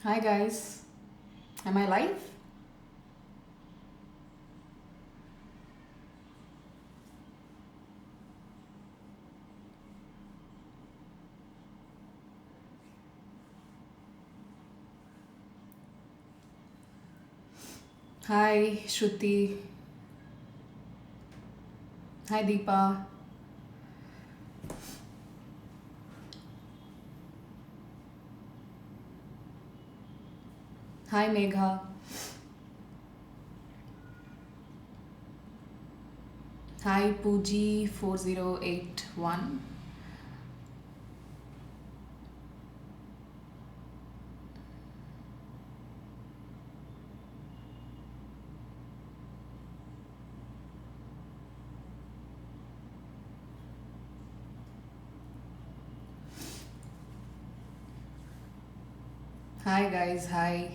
Hi guys, am I live? Hi Shruti, hi Deepa, hi Megha, hi Pooji 4081. Hi guys, hi.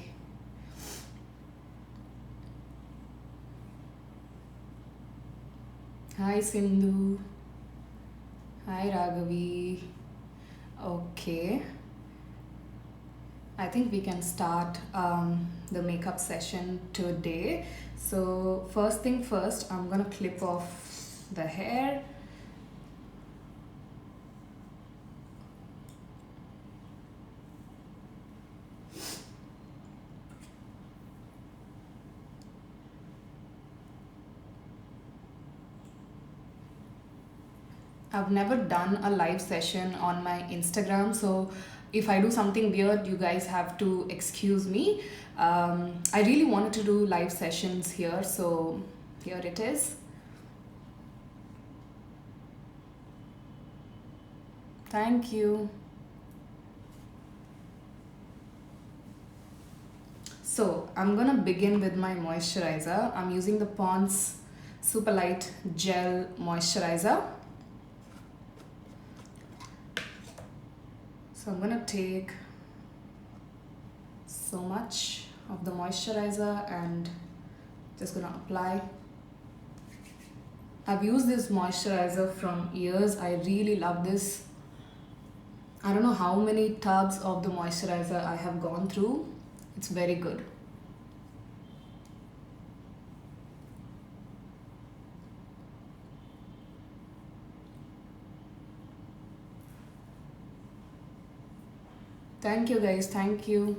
Hi Sindhu, hi Raghavi. Okay, I think we can start the makeup session today. So first thing first, I'm gonna clip off the hair. I've never done a live session on my Instagram, so if I do something weird, you guys have to excuse me. I really wanted to do live sessions here, so here it is. Thank you. So I'm gonna begin with my moisturizer. I'm using the Pond's Super Light Gel Moisturizer. So I'm gonna take so much of the moisturizer and just gonna apply. I've used this moisturizer from years. I really love this. I don't know how many tubs of the moisturizer I have gone through. It's very good. Thank you guys, thank you.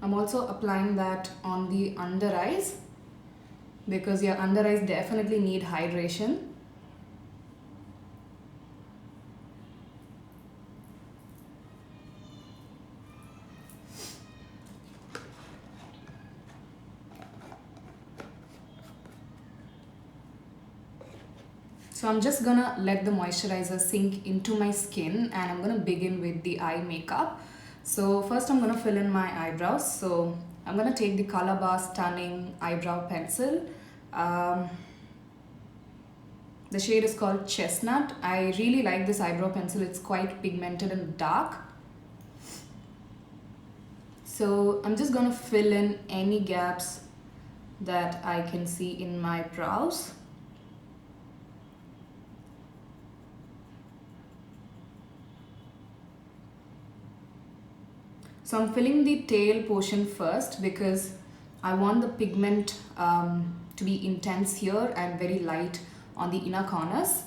I'm also applying that on the under eyes because your under eyes definitely need hydration. So I'm just gonna let the moisturizer sink into my skin and I'm gonna begin with the eye makeup. So first I'm gonna fill in my eyebrows. So I'm gonna take the Color Bar Stunning Eyebrow Pencil. Um, the shade is called Chestnut. I really like this eyebrow pencil. It's quite pigmented and dark. So I'm just gonna fill in any gaps that I can see in my brows. So I'm filling the tail portion first because I want the pigment to be intense here and very light on the inner corners.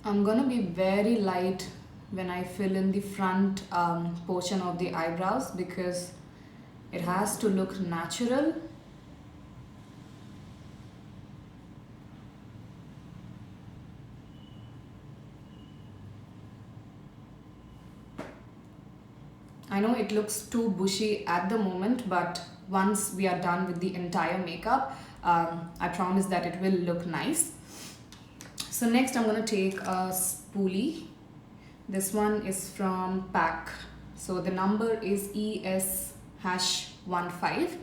I'm gonna be very light when I fill in the front portion of the eyebrows because it has to look natural. I know it looks too bushy at the moment, but once we are done with the entire makeup, I promise that it will look nice. So next I'm going to take a spoolie. This one is from PAC. So the number is ES-15.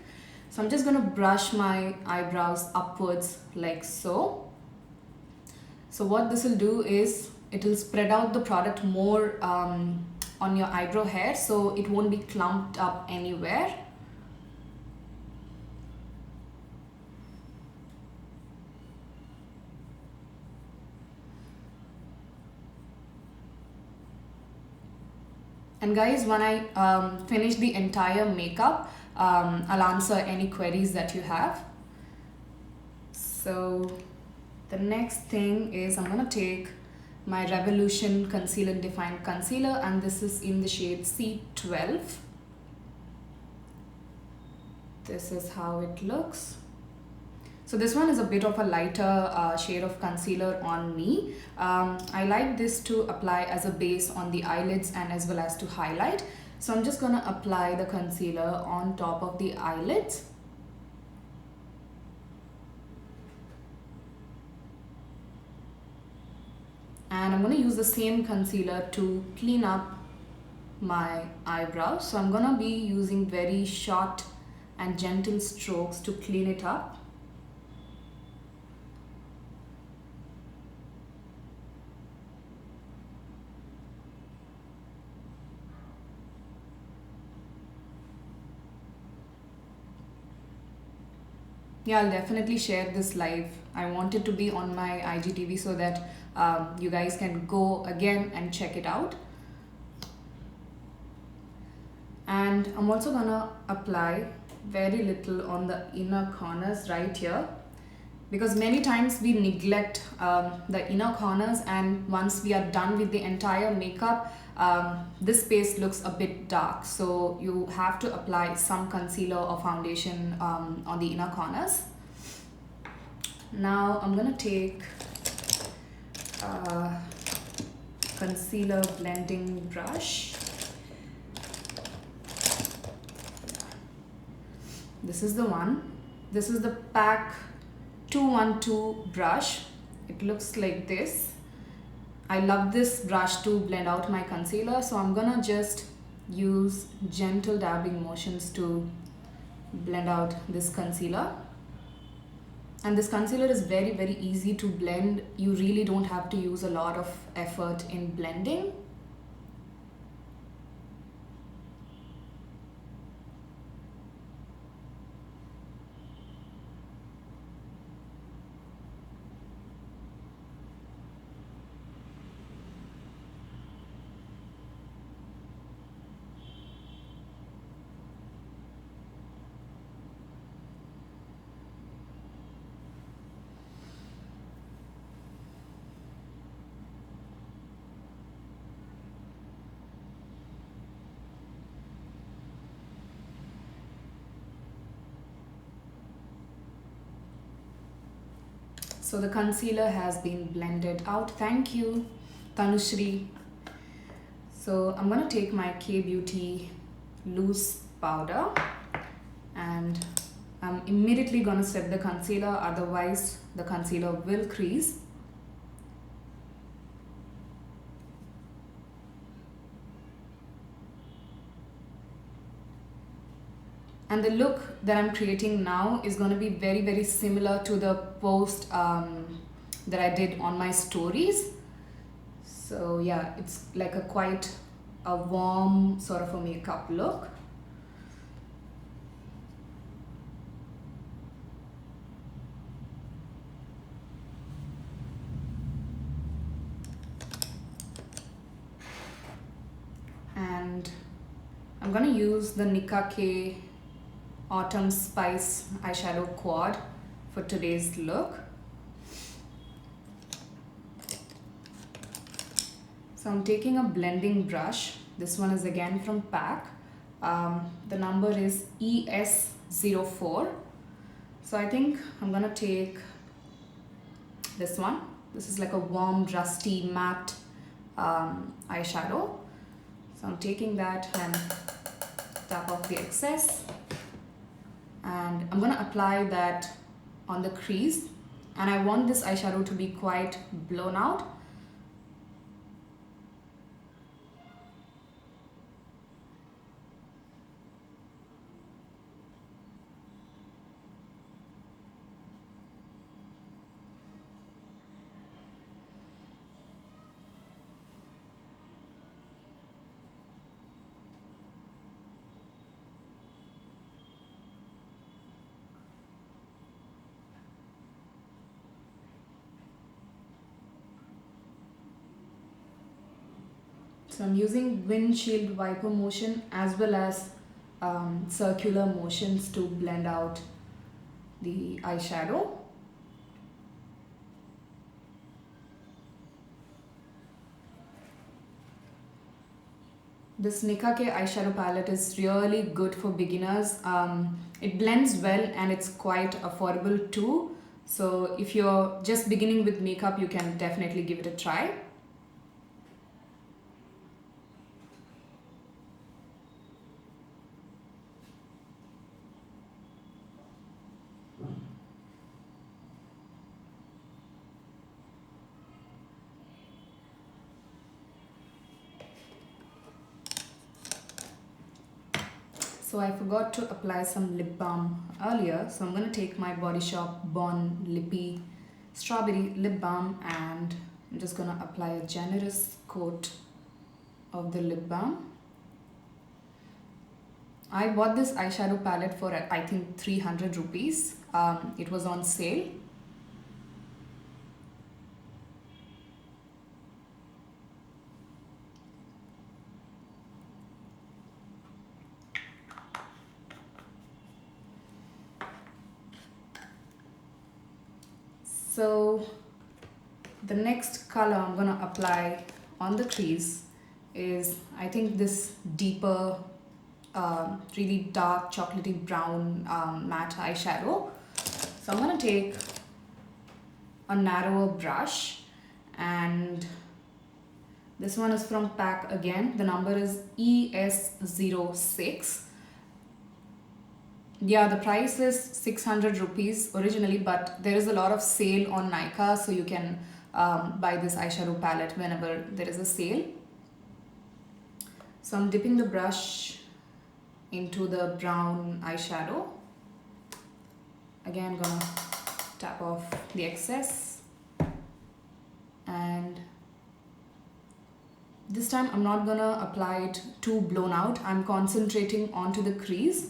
So I'm just going to brush my eyebrows upwards like so. So what this will do is it will spread out the product more on your eyebrow hair, so it won't be clumped up anywhere. And guys, when I finish the entire makeup, I'll answer any queries that you have. So the next thing is I'm gonna take my Revolution Conceal and Define Concealer, and this is in the shade C12. This is how it looks. So this one is a bit of a lighter shade of concealer on me. I like this to apply as a base on the eyelids and as well as to highlight. So I'm just gonna apply the concealer on top of the eyelids. And I'm going to use the same concealer to clean up my eyebrows. So I'm going to be using very short and gentle strokes to clean it up. Yeah, I'll definitely share this live. I want it to be on my IGTV so that you guys can go again and check it out. And I'm also gonna apply very little on the inner corners right here, because many times we neglect the inner corners, and once we are done with the entire makeup, this space looks a bit dark, so you have to apply some concealer or foundation on the inner corners. Now I'm gonna take a concealer blending brush. This is the one. This is the PAC 212 brush. It looks like this. I love this brush to blend out my concealer, so I'm gonna just use gentle dabbing motions to blend out this concealer. And this concealer is very, very easy to blend. You really don't have to use a lot of effort in blending. So the concealer has been blended out. Thank you, Tanushri. So I'm gonna take my K-Beauty loose powder and I'm immediately gonna set the concealer, otherwise the concealer will crease. And the look that I'm creating now is going to be very, very similar to the post that I did on my stories. So yeah, it's like a quite a warm sort of a makeup look. And I'm going to use the Nicka K Autumn Spice eyeshadow quad for today's look. So I'm taking a blending brush. This one is again from PAC. The number is ES04. So I think I'm gonna take this one. This is like a warm, rusty, matte eyeshadow. So I'm taking that and tap off the excess, and I'm gonna apply that on the crease, and I want this eyeshadow to be quite blown out. So I'm using windshield wiper motion as well as circular motions to blend out the eyeshadow. This Nika K eyeshadow palette is really good for beginners. It blends well and it's quite affordable too. So if you're just beginning with makeup, you can definitely give it a try. So I forgot to apply some lip balm earlier, so I'm going to take my Body Shop Bon Lippy Strawberry Lip Balm and I'm just going to apply a generous coat of the lip balm. I bought this eyeshadow palette for I think 300 rupees. It was on sale. So the next color I'm gonna apply on the crease is, I think, this deeper, really dark chocolatey brown matte eyeshadow. So I'm gonna take a narrower brush, and this one is from Pack again. The number is ES06. Yeah, the price is 600 rupees originally, but there is a lot of sale on Nykaa, so you can buy this eyeshadow palette whenever there is a sale. So I'm dipping the brush into the brown eyeshadow. Again, gonna tap off the excess, and this time I'm not gonna apply it too blown out. I'm concentrating onto the crease.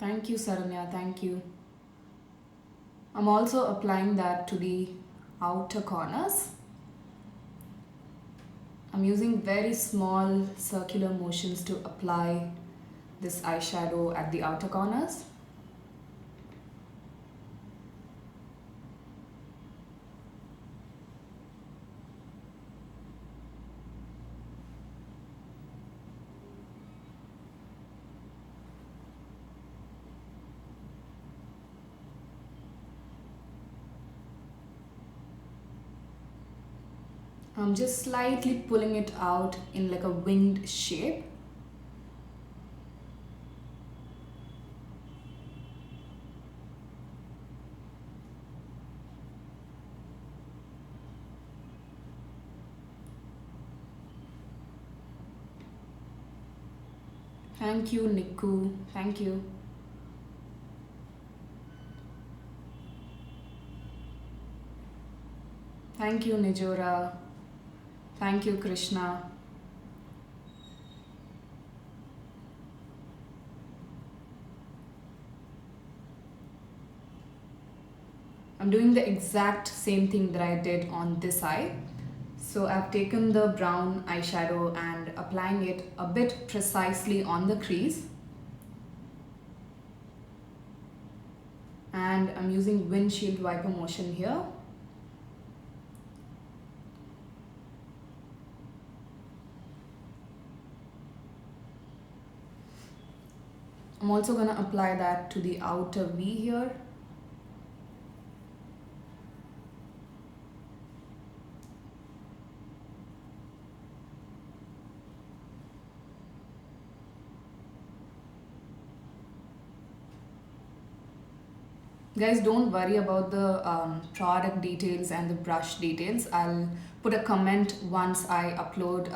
Thank you, Saranya, thank you. I'm also applying that to the outer corners. I'm using very small circular motions to apply this eyeshadow at the outer corners. I'm just slightly pulling it out in like a winged shape. Thank you, Niku. Thank you. Thank you, Nijora. Thank you, Krishna. I'm doing the exact same thing that I did on this eye. So I've taken the brown eyeshadow and applying it a bit precisely on the crease. And I'm using windshield wiper motion here. I'm also going to apply that to the outer V here. Guys, don't worry about the product details and the brush details. I'll put a comment once I upload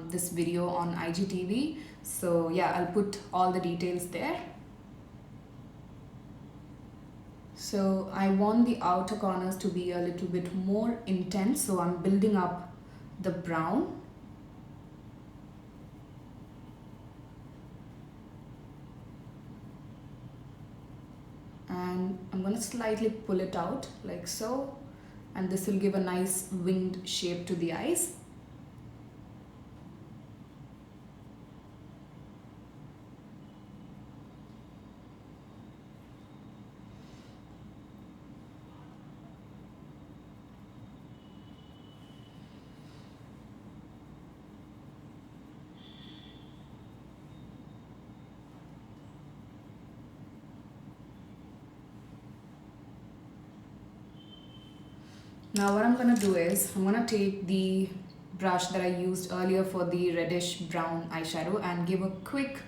this video on IGTV. So yeah, I'll put all the details there. So I want the outer corners to be a little bit more intense. So I'm building up the brown. And I'm going to slightly pull it out like so, and this will give a nice winged shape to the eyes. Now what I'm going to do is, I'm going to take the brush that I used earlier for the reddish brown eyeshadow and give a quick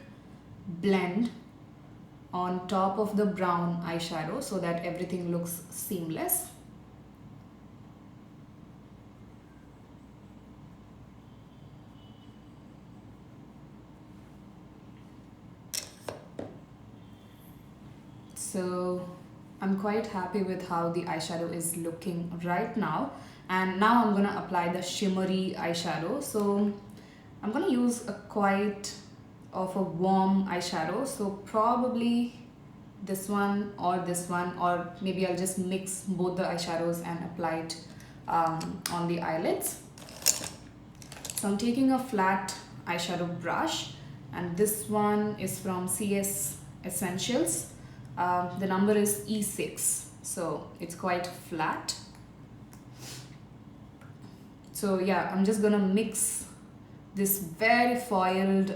blend on top of the brown eyeshadow so that everything looks seamless. So I'm quite happy with how the eyeshadow is looking right now. And now I'm going to apply the shimmery eyeshadow. So I'm going to use a quite of a warm eyeshadow. So probably this one, or maybe I'll just mix both the eyeshadows and apply it on the eyelids. So I'm taking a flat eyeshadow brush, and this one is from CS Essentials. The number is E6, so it's quite flat. So yeah, I'm just gonna mix this very foiled,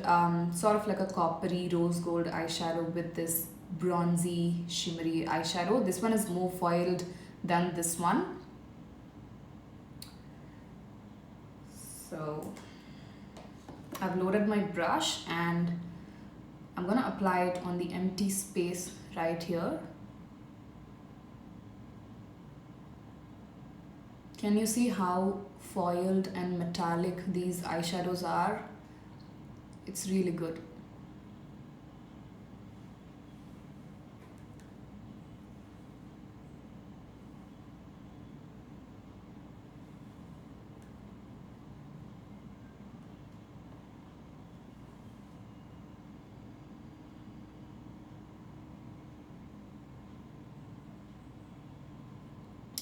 sort of like a coppery rose gold eyeshadow with this bronzy shimmery eyeshadow. This one is more foiled than this one. So I've loaded my brush and I'm gonna apply it on the empty space right here. Can you see how foiled and metallic these eyeshadows are? It's really good.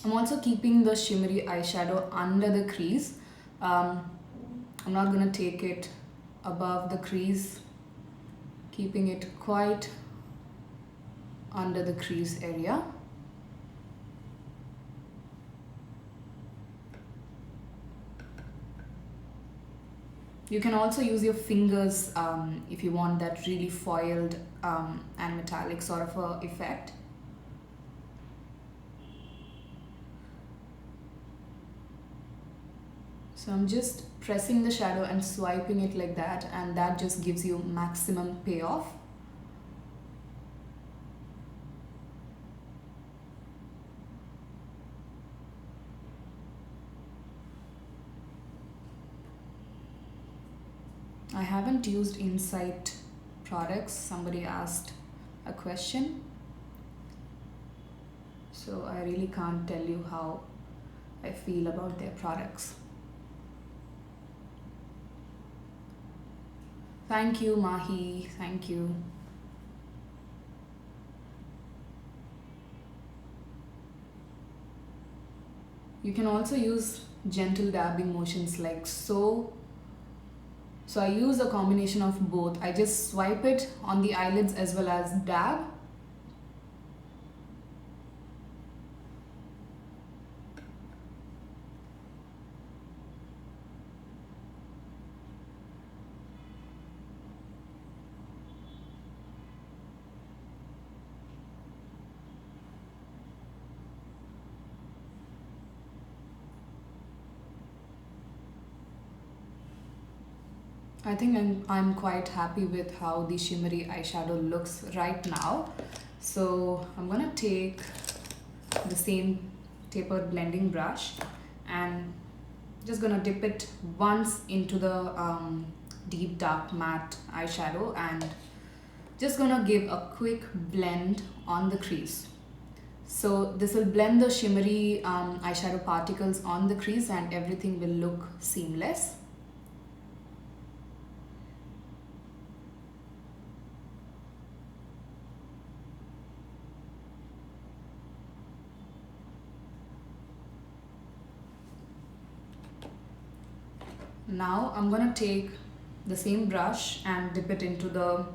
I'm also keeping the shimmery eyeshadow under the crease. I'm not going to take it above the crease, keeping it quite under the crease area. You can also use your fingers if you want that really foiled and metallic sort of a effect. So I'm just pressing the shadow and swiping it like that, and that just gives you maximum payoff. I haven't used Insight products. Somebody asked a question. So I really can't tell you how I feel about their products. Thank you, Mahi. Thank you. You can also use gentle dabbing motions like so. So I use a combination of both. I just swipe it on the eyelids as well as dab. I think I'm quite happy with how the shimmery eyeshadow looks right now. So I'm gonna take the same tapered blending brush and just gonna dip it once into the deep dark matte eyeshadow and just gonna give a quick blend on the crease. So this will blend the shimmery eyeshadow particles on the crease and everything will look seamless. Now I'm gonna take the same brush and dip it into the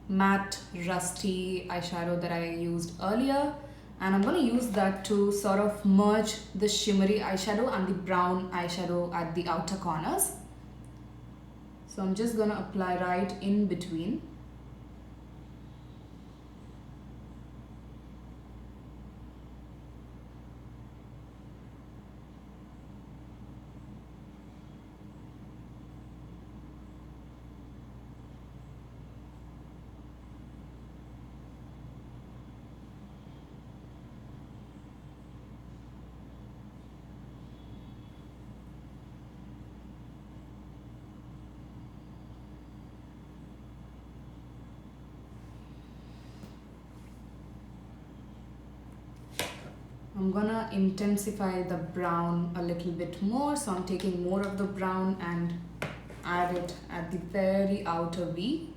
matte rusty eyeshadow that I used earlier, and I'm gonna use that to sort of merge the shimmery eyeshadow and the brown eyeshadow at the outer corners. So I'm just gonna apply right in between. I'm gonna intensify the brown a little bit more, so I'm taking more of the brown and add it at the very outer V.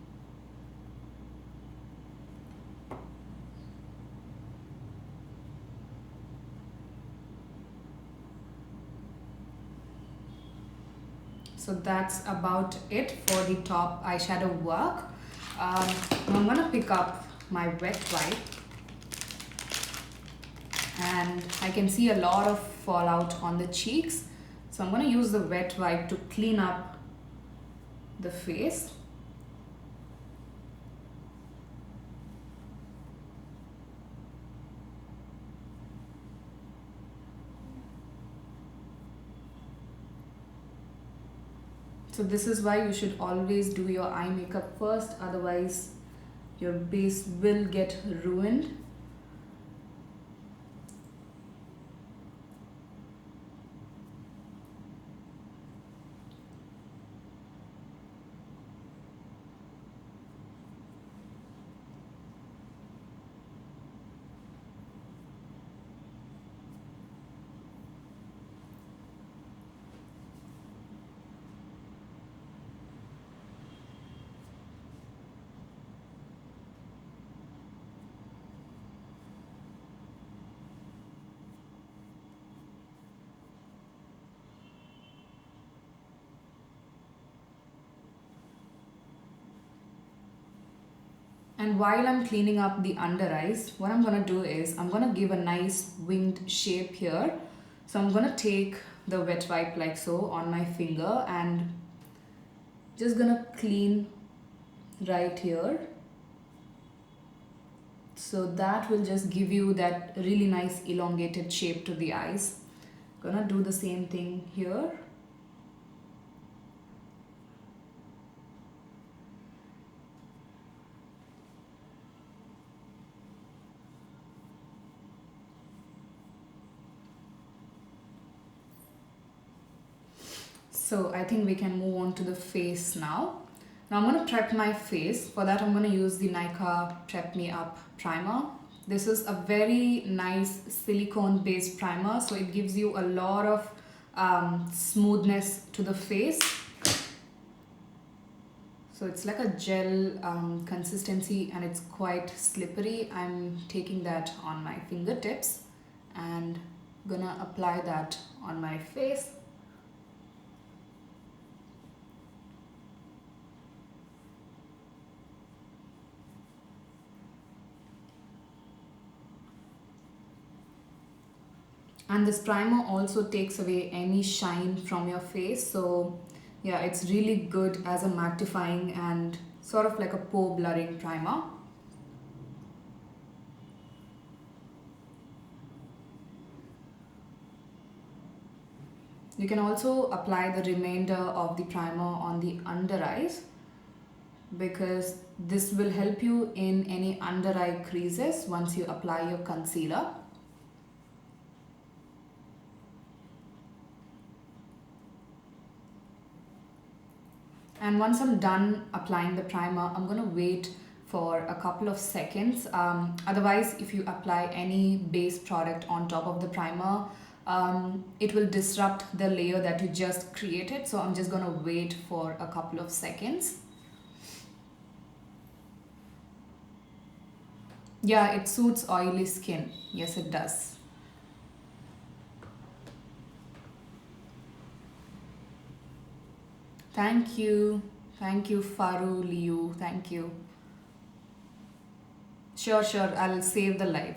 So that's about it for the top eyeshadow work. I'm gonna pick up my wet wipe, and I can see a lot of fallout on the cheeks. So I'm gonna use the wet wipe to clean up the face. So this is why you should always do your eye makeup first, otherwise your base will get ruined. And while I'm cleaning up the under eyes, what I'm gonna do is I'm gonna give a nice winged shape here. So I'm gonna take the wet wipe like so on my finger and just gonna clean right here. So that will just give you that really nice elongated shape to the eyes. Gonna do the same thing here. So I think we can move on to the face now. Now I'm going to prep my face. For that I'm going to use the Nykaa Prep Me Up primer. This is a very nice silicone based primer, so it gives you a lot of smoothness to the face. So it's like a gel consistency and it's quite slippery. I'm taking that on my fingertips and gonna apply that on my face. And this primer also takes away any shine from your face, so yeah, it's really good as a mattifying and sort of like a pore blurring primer. You can also apply the remainder of the primer on the under eyes, because this will help you in any under eye creases once you apply your concealer. And once I'm done applying the primer, I'm going to wait for a couple of seconds. Otherwise, if you apply any base product on top of the primer, it will disrupt the layer that you just created. So I'm just going to wait for a couple of seconds. Yeah, it suits oily skin. Yes, it does. Thank you. Thank you, Faru Liu. Thank you. Sure, sure. I'll save the live.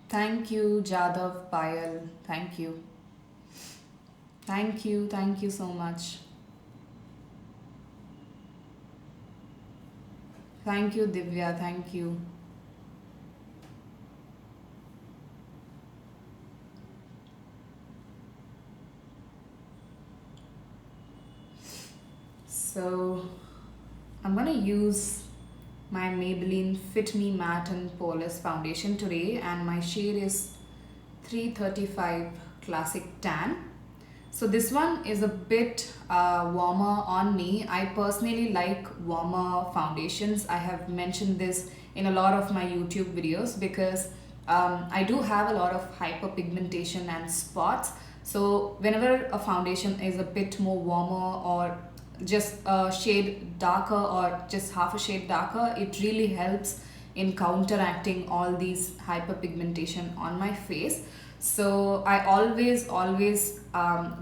Thank you, Jadav Payal. Thank you. Thank you. Thank you so much. Thank you, Divya. Thank you. So I'm gonna use my Maybelline Fit Me Matte and Poreless foundation today, and my shade is 335 Classic Tan. So this one is a bit warmer on me. I personally like warmer foundations. I have mentioned this in a lot of my YouTube videos because I do have a lot of hyperpigmentation and spots. So whenever a foundation is a bit more warmer or just a shade darker or just half a shade darker, it really helps in counteracting all these hyperpigmentation on my face. So I always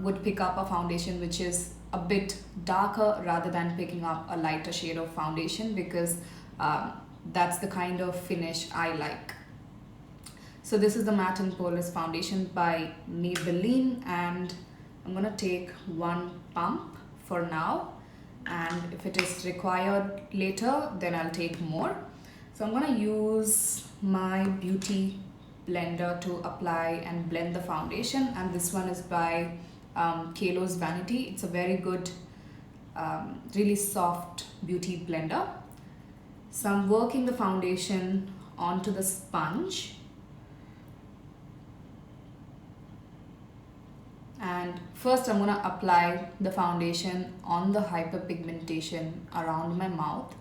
would pick up a foundation which is a bit darker rather than picking up a lighter shade of foundation, because that's the kind of finish I like. So this is the Matte and Poreless foundation by Maybelline, and I'm gonna take one pump for now, and if it is required later then I'll take more. So I'm gonna use my beauty blender to apply and blend the foundation, and this one is by Kalo's Vanity. It's a very good really soft beauty blender. So I'm working the foundation onto the sponge, and first I'm gonna apply the foundation on the hyperpigmentation around my mouth.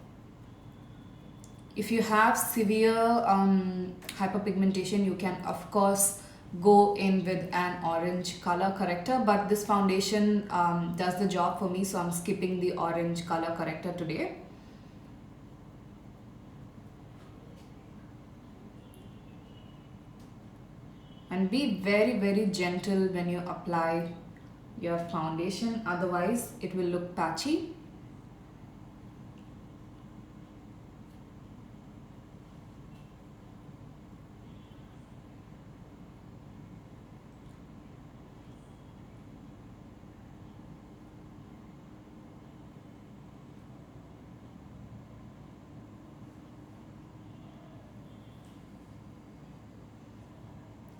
If you have severe hyperpigmentation, you can of course go in with an orange color corrector, but this foundation does the job for me, so I'm skipping the orange color corrector today. And be very gentle when you apply your foundation, otherwise it will look patchy.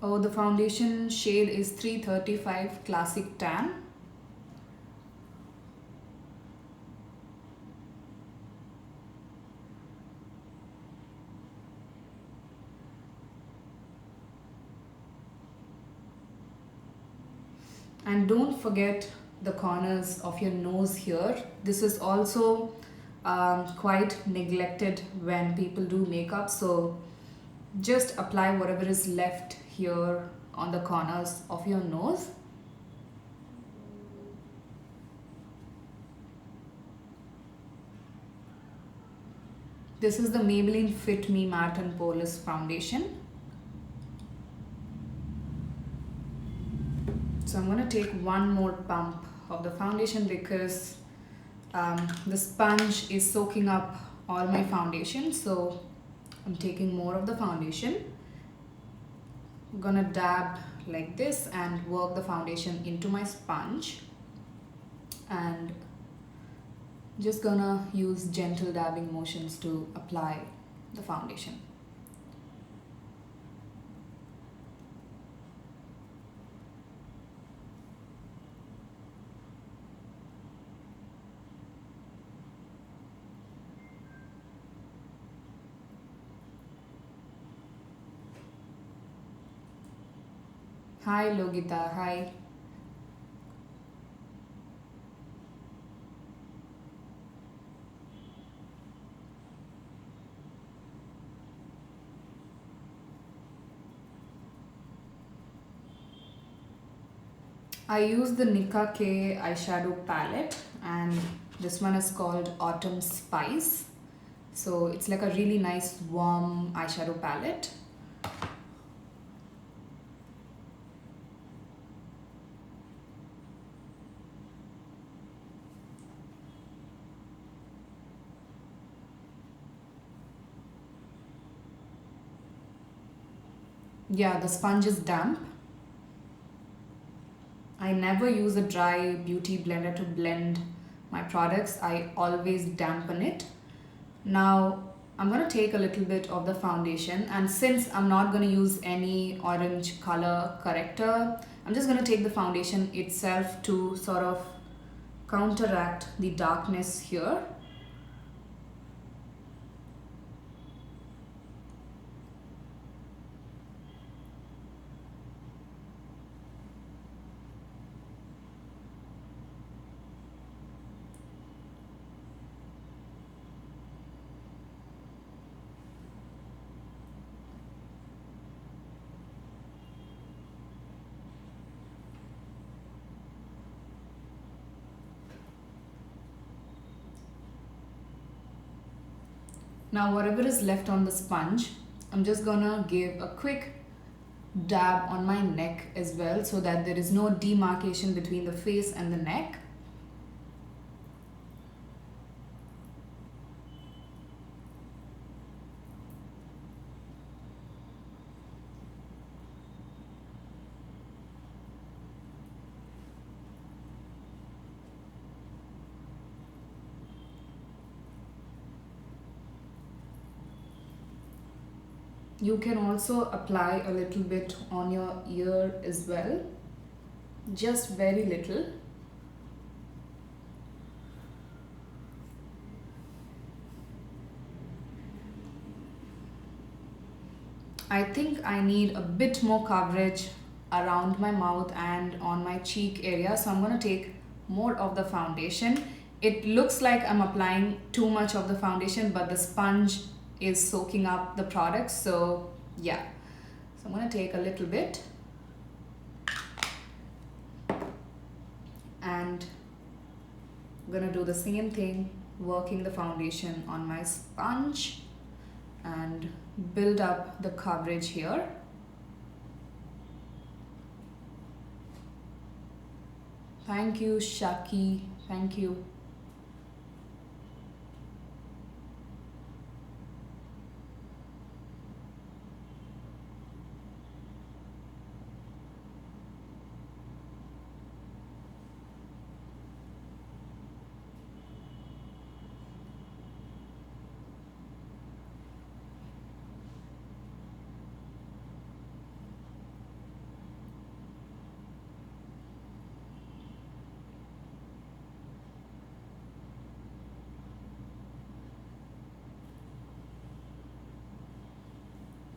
Oh, the foundation shade is 335 Classic Tan. And don't forget the corners of your nose here. This is also quite neglected when people do makeup, so just apply whatever is left here on the corners of your nose. This is the Maybelline Fit Me Matte and Poreless foundation. So I'm going to take one more pump of the foundation because the sponge is soaking up all my foundation. So I'm taking more of the foundation. I'm gonna dab like this and work the foundation into my sponge, and just gonna use gentle dabbing motions to apply the foundation. Hi Logita, hi. I use the Nika K eyeshadow palette, and this one is called Autumn Spice. So it's like a really nice warm eyeshadow palette. Yeah, the sponge is damp. I never use a dry beauty blender to blend my products. I always dampen it. Now I'm going to take a little bit of the foundation, and since I'm not going to use any orange color corrector, I'm just going to take the foundation itself to sort of counteract the darkness here. Now whatever is left on the sponge, I'm just gonna give a quick dab on my neck as well, so that there is no demarcation between the face and the neck. You can also apply a little bit on your ear as well, just very little. I think I need a bit more coverage around my mouth and on my cheek area, so I'm going to take more of the foundation. It looks like I'm applying too much of the foundation, but the sponge is soaking up the product, so yeah. So I'm going to take a little bit and I'm going to do the same thing, working the foundation on my sponge and build up the coverage here. Thank you, Shaki. Thank you.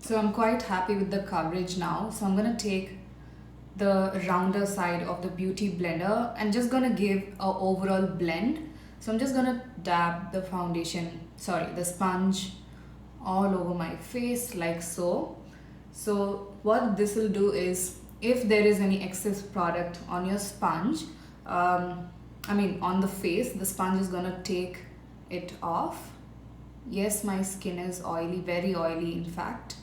So I'm quite happy with the coverage now. So I'm going to take the rounder side of the beauty blender and just going to give a overall blend. So I'm just going to dab the the sponge all over my face like so. So what this will do is, if there is any excess product on your sponge, on the face, the sponge is going to take it off. Yes, my skin is oily, very oily in fact.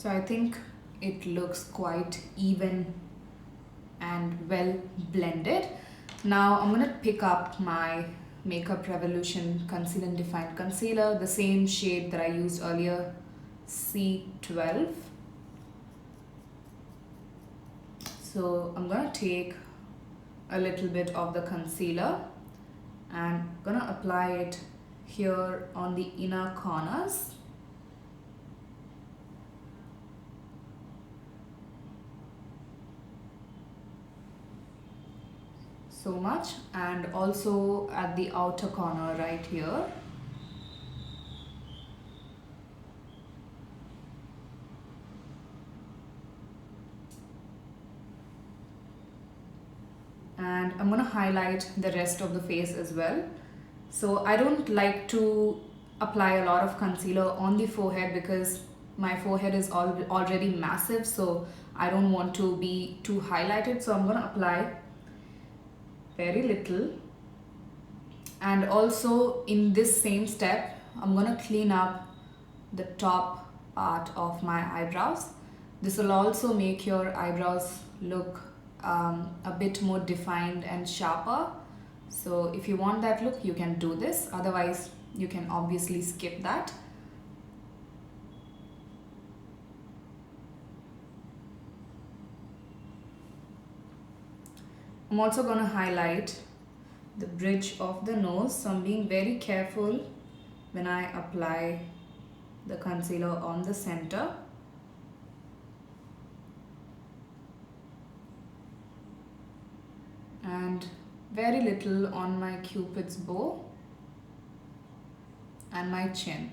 So I think it looks quite even and well blended. Now I'm gonna pick up my Makeup Revolution Conceal and Define Concealer, the same shade that I used earlier, C12. So I'm gonna take a little bit of the concealer and gonna apply it here on the inner corners. So much, and also at the outer corner right here. And I'm going to highlight the rest of the face as well. So I don't like to apply a lot of concealer on the forehead because my forehead is already massive, so I don't want to be too highlighted. So I'm going to apply very little, and also in this same step I'm gonna clean up the top part of my eyebrows. This will also make your eyebrows look a bit more defined and sharper. So if you want that look, you can do this, otherwise you can obviously skip that. I'm also going to highlight the bridge of the nose, so I'm being very careful when I apply the concealer on the center. And very little on my cupid's bow and my chin.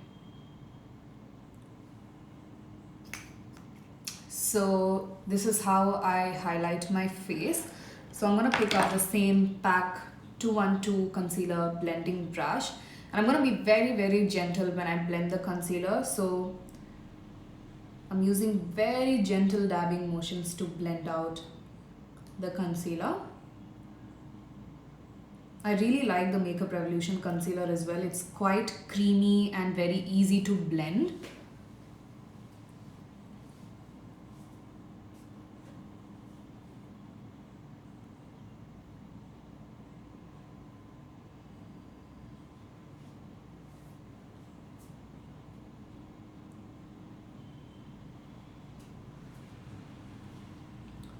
So this is how I highlight my face. So I'm going to pick up the same PAC 212 concealer blending brush, and I'm going to be very gentle when I blend the concealer. So I'm using very gentle dabbing motions to blend out the concealer. I really like the Makeup Revolution concealer as well. It's quite creamy and very easy to blend.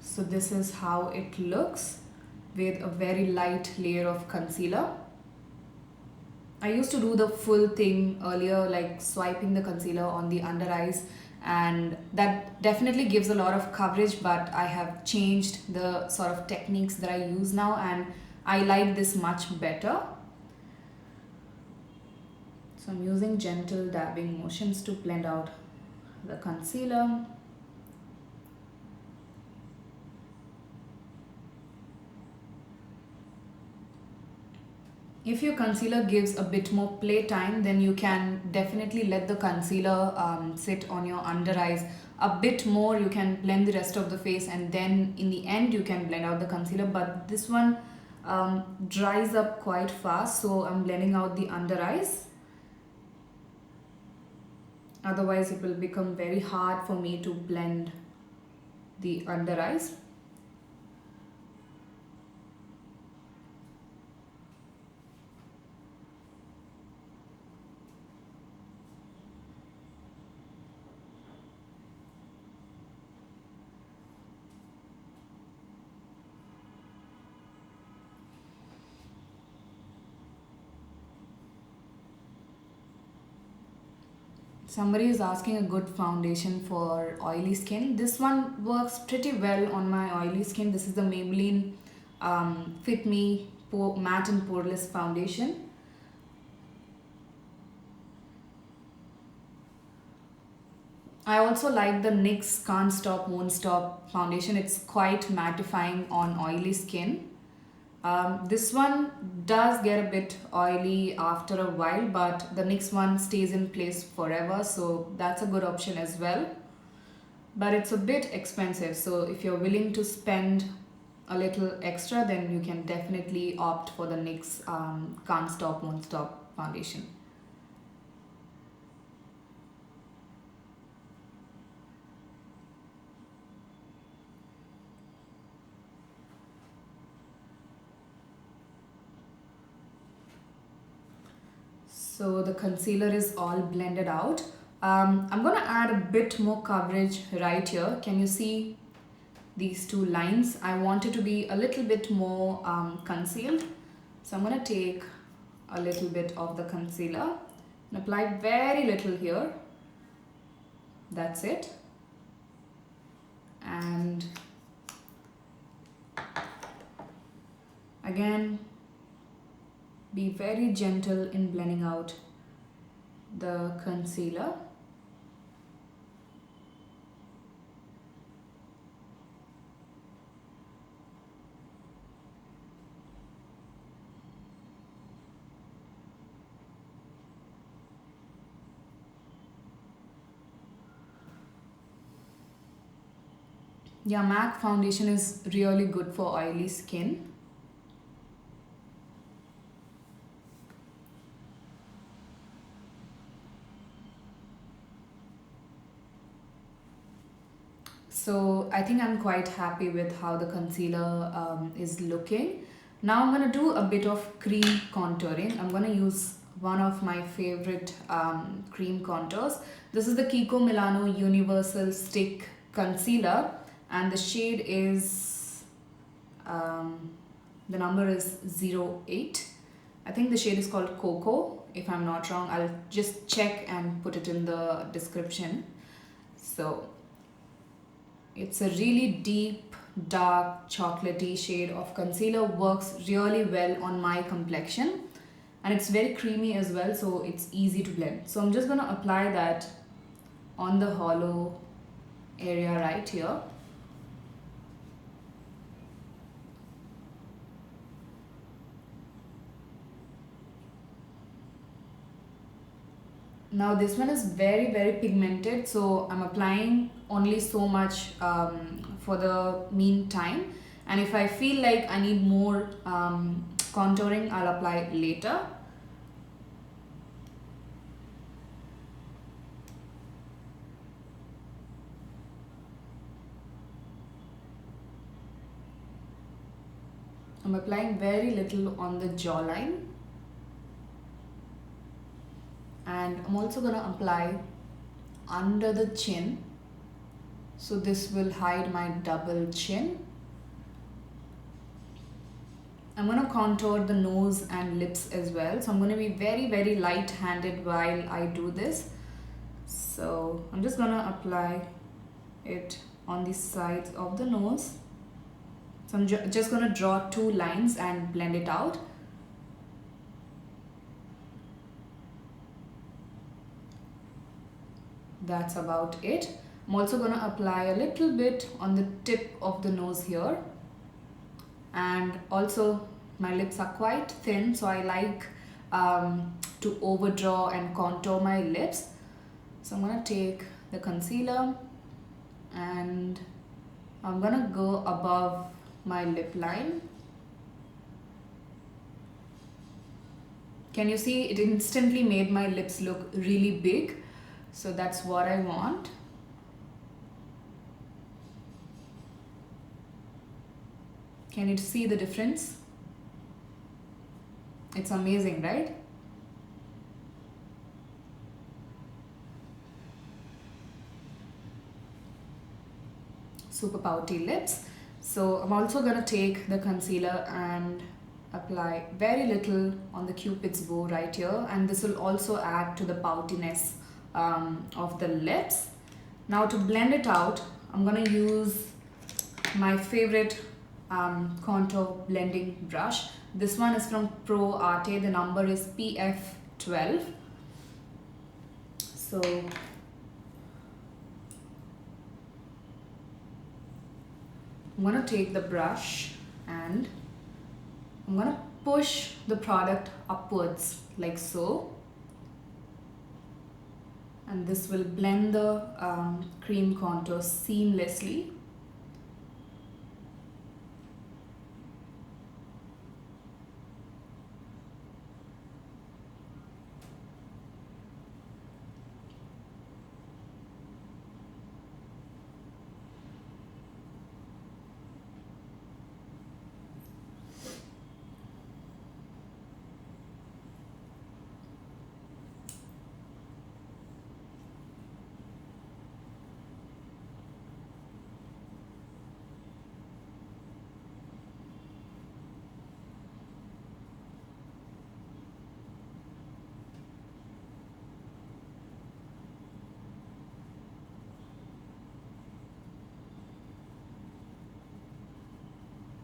So this is how it looks with a very light layer of concealer. I used to do the full thing earlier, like swiping the concealer on the under eyes, and that definitely gives a lot of coverage, but I have changed the sort of techniques that I use now, and I like this much better. So I'm using gentle dabbing motions to blend out the concealer. If your concealer gives a bit more play time, then you can definitely let the concealer sit on your under eyes a bit more. You can blend the rest of the face, and then in the end you can blend out the concealer. But this one dries up quite fast, so I'm blending out the under eyes. Otherwise it will become very hard for me to blend the under eyes. Somebody is asking a good foundation for oily skin. This one works pretty well on my oily skin. This is the Maybelline Fit Me Matte and Poreless Foundation. I also like the NYX Can't Stop Won't Stop foundation. It's quite mattifying on oily skin. This one does get a bit oily after a while, but the NYX one stays in place forever, so that's a good option as well. But it's a bit expensive, so if you're willing to spend a little extra, then you can definitely opt for the NYX Can't Stop Won't Stop foundation. So the concealer is all blended out. I'm gonna add a bit more coverage right here. Can you see these two lines? I want it to be a little bit more concealed. So I'm gonna take a little bit of the concealer and apply very little here. That's it. And again, be very gentle in blending out the concealer. Yeah, MAC foundation is really good for oily skin. So I think I'm quite happy with how the concealer is looking. Now I'm going to do a bit of cream contouring. I'm going to use one of my favorite cream contours. This is the Kiko Milano Universal Stick Concealer, and the shade is, the number is 08. I think the shade is called Cocoa, if I'm not wrong. I'll just check and put it in the description. So it's a really deep, dark, chocolatey shade of concealer. Works really well on my complexion. And it's very creamy as well, so it's easy to blend. So I'm just going to apply that on the hollow area right here. Now this one is very pigmented, so I'm applying only so much for the meantime, and if I feel like I need more contouring, I'll apply later. I'm applying very little on the jawline. And I'm also going to apply under the chin, so this will hide my double chin. I'm going to contour the nose and lips as well, so I'm going to be very light-handed while I do this. So I'm just going to apply it on the sides of the nose. So I'm just going to draw two lines and blend it out. That's about it. I'm also going to apply a little bit on the tip of the nose here. And also my lips are quite thin, so I like to overdraw and contour my lips. So I'm going to take the concealer and I'm going to go above my lip line. Can you see it instantly made my lips look really big? So that's what I want. Can you see the difference? It's amazing, right? Super pouty lips. So I'm also going to take the concealer and apply very little on the Cupid's bow right here, and this will also add to the poutiness of the lips. Now to blend it out, I'm going to use my favorite contour blending brush. This one is from Pro Arte. The number is PF12. So I'm going to take the brush and I'm going to push the product upwards like so. And this will blend the cream contour seamlessly.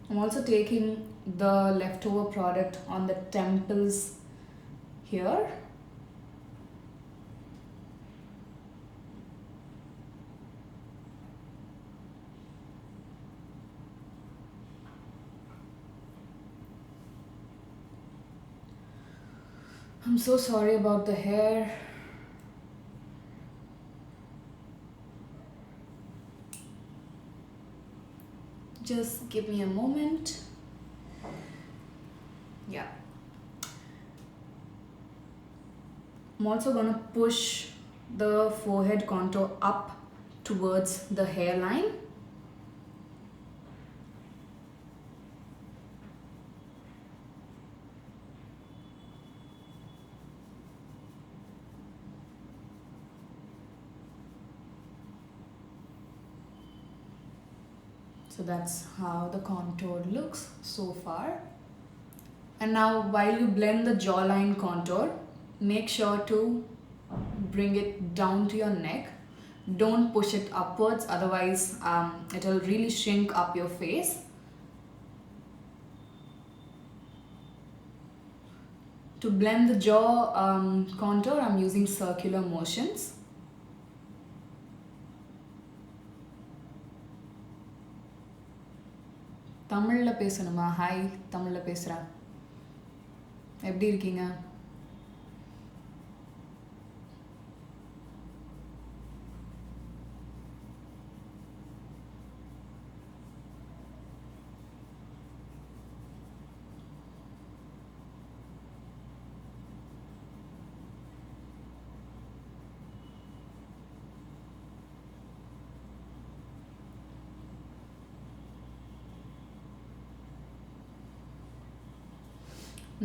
I'm also taking the leftover product on the temples here. I'm so sorry about the hair. Just give me a moment. Yeah. I'm also going to push the forehead contour up towards the hairline. So that's how the contour looks so far. And now while you blend the jawline contour, make sure to bring it down to your neck. Don't push it upwards, otherwise it'll really shrink up your face. To blend the jaw contour, I'm using circular motions. தமிழ்ல பேசணுமா? Hi, தமிழ்ல பேசுகிறேன். எப்படி இருக்கீங்க?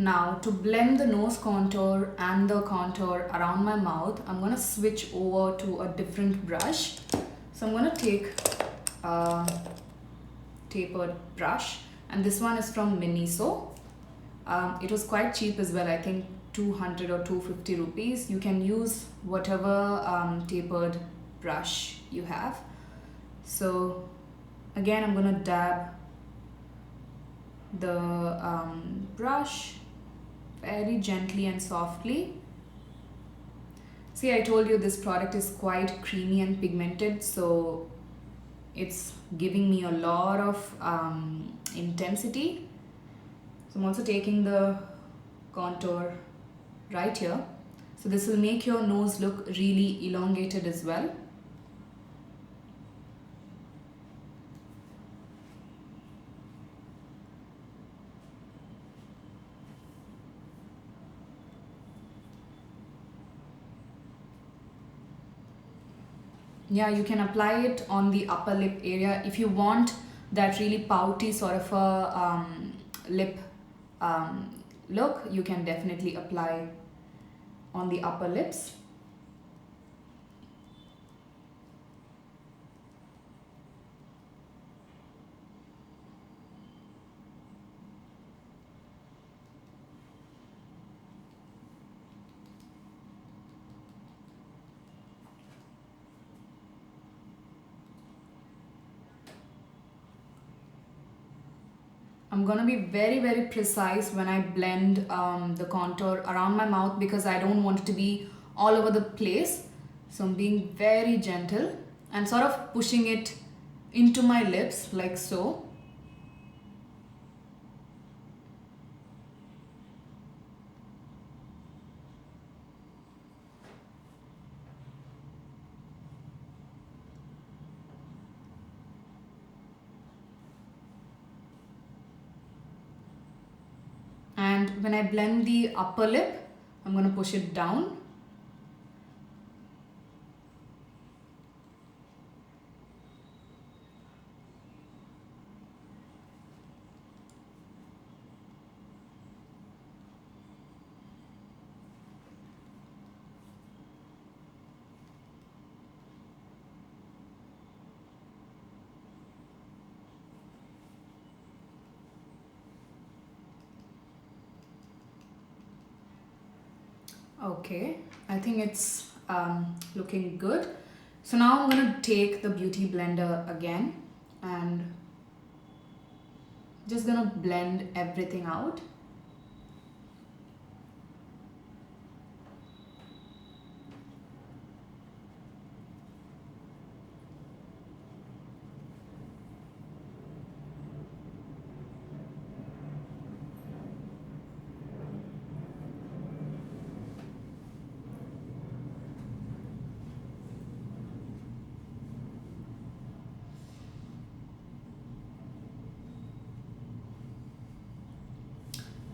Now to blend the nose contour and the contour around my mouth, I'm going to switch over to a different brush. So I'm going to take a tapered brush, and this one is from Miniso. It was quite cheap as well, I think 200 or 250 rupees. You can use whatever tapered brush you have. So again, I'm going to dab the brush very gently and softly. See, I told you this product is quite creamy and pigmented, so it's giving me a lot of intensity. So I'm also taking the contour right here. So this will make your nose look really elongated as well. Yeah, you can apply it on the upper lip area. If you want that really pouty sort of a lip look, you can definitely apply on the upper lips. I'm gonna be very precise when I blend the contour around my mouth, because I don't want it to be all over the place. So I'm being very gentle and sort of pushing it into my lips like so. And when I blend the upper lip, I'm going to push it down. Okay, I think it's looking good. So now I'm going to take the beauty blender again and Just gonna blend everything out.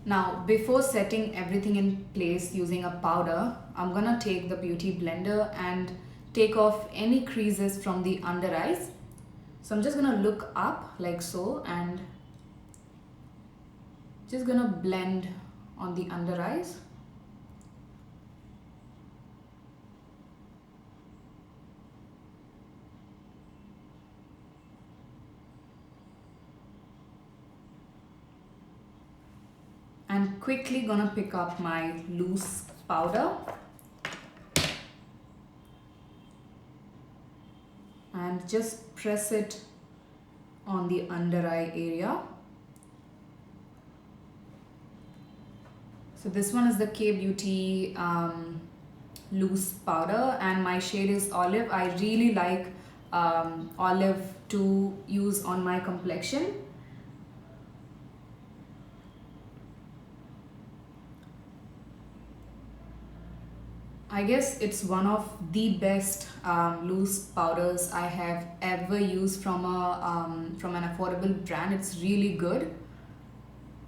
Now, before setting everything in place using a powder, I'm gonna take the beauty blender and take off any creases from the under eyes. So I'm just gonna look up like so and just gonna blend on the under eyes. And quickly gonna pick up my loose powder and just press it on the under eye area. So this one is the K Beauty loose powder and my shade is olive. I really like olive to use on my complexion. I guess it's one of the best loose powders I have ever used from an affordable brand. It's really good.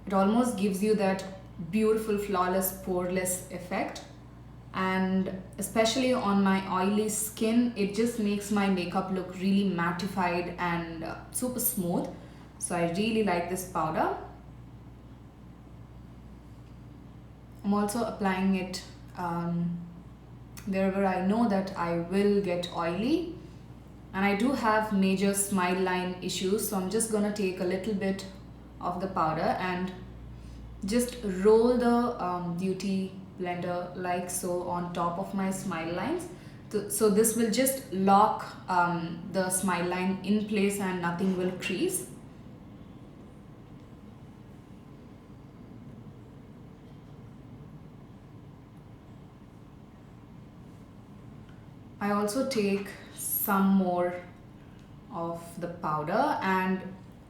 It almost gives you that beautiful, flawless, poreless effect. And especially on my oily skin, it just makes my makeup look really mattified and super smooth. So I really like this powder. I'm also applying it wherever I know that I will get oily, and I do have major smile line issues, so I'm just gonna take a little bit of the powder and just roll the beauty blender like so on top of my smile lines. So this will just lock the smile line in place and nothing will crease. I also take some more of the powder, and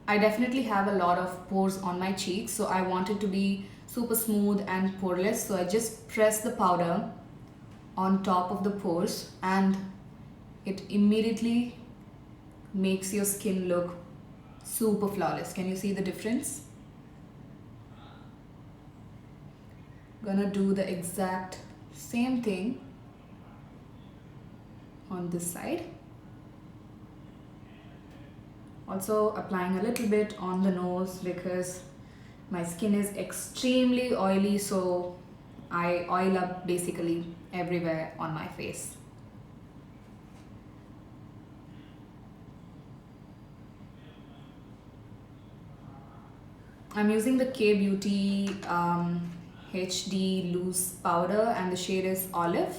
I definitely have a lot of pores on my cheeks, so I want it to be super smooth and poreless. So I just press the powder on top of the pores and it immediately makes your skin look super flawless. Can you see the difference? Gonna do the exact same thing on this side. Also applying a little bit on the nose because my skin is extremely oily, so I oil up basically everywhere on my face. I'm using the K Beauty HD loose powder and the shade is olive.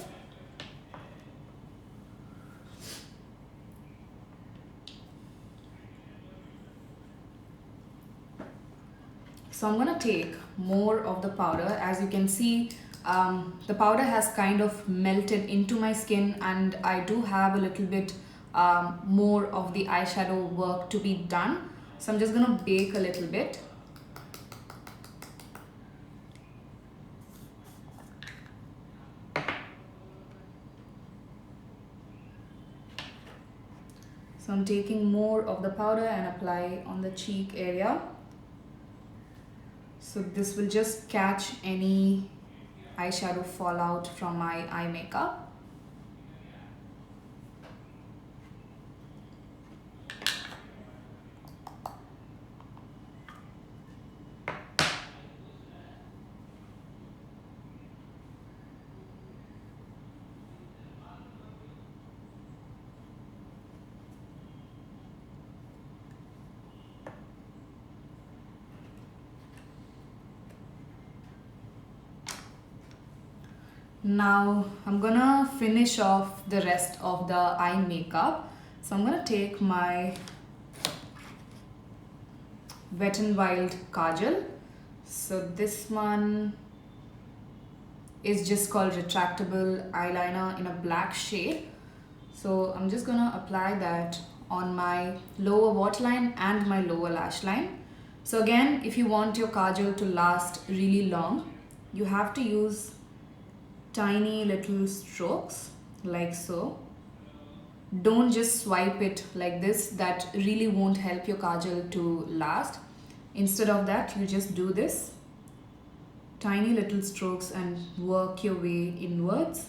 So I'm gonna take more of the powder. As you can see, the powder has kind of melted into my skin, and I do have a little bit more of the eyeshadow work to be done. So I'm just gonna bake a little bit. So I'm taking more of the powder and apply on the cheek area. So this will just catch any eyeshadow fallout from my eye makeup. Now I'm gonna finish off the rest of the eye makeup. So I'm gonna take my Wet n Wild kajal. So this one is just called retractable eyeliner in a black shade. So I'm just gonna apply that on my lower waterline and my lower lash line. So again, if you want your kajal to last really long, you have to use tiny little strokes like so. Don't just swipe it like this, that really won't help your kajal to last. Instead of that, you just do this tiny little strokes and work your way inwards.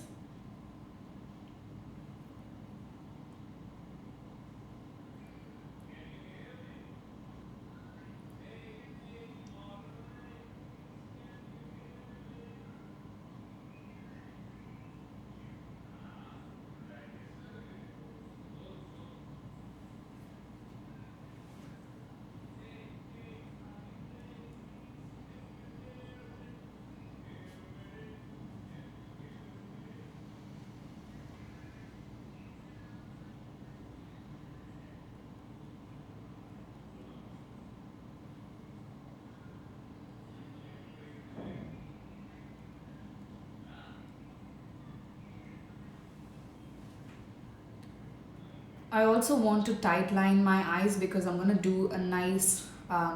I also want to tight line my eyes because I'm going to do a nice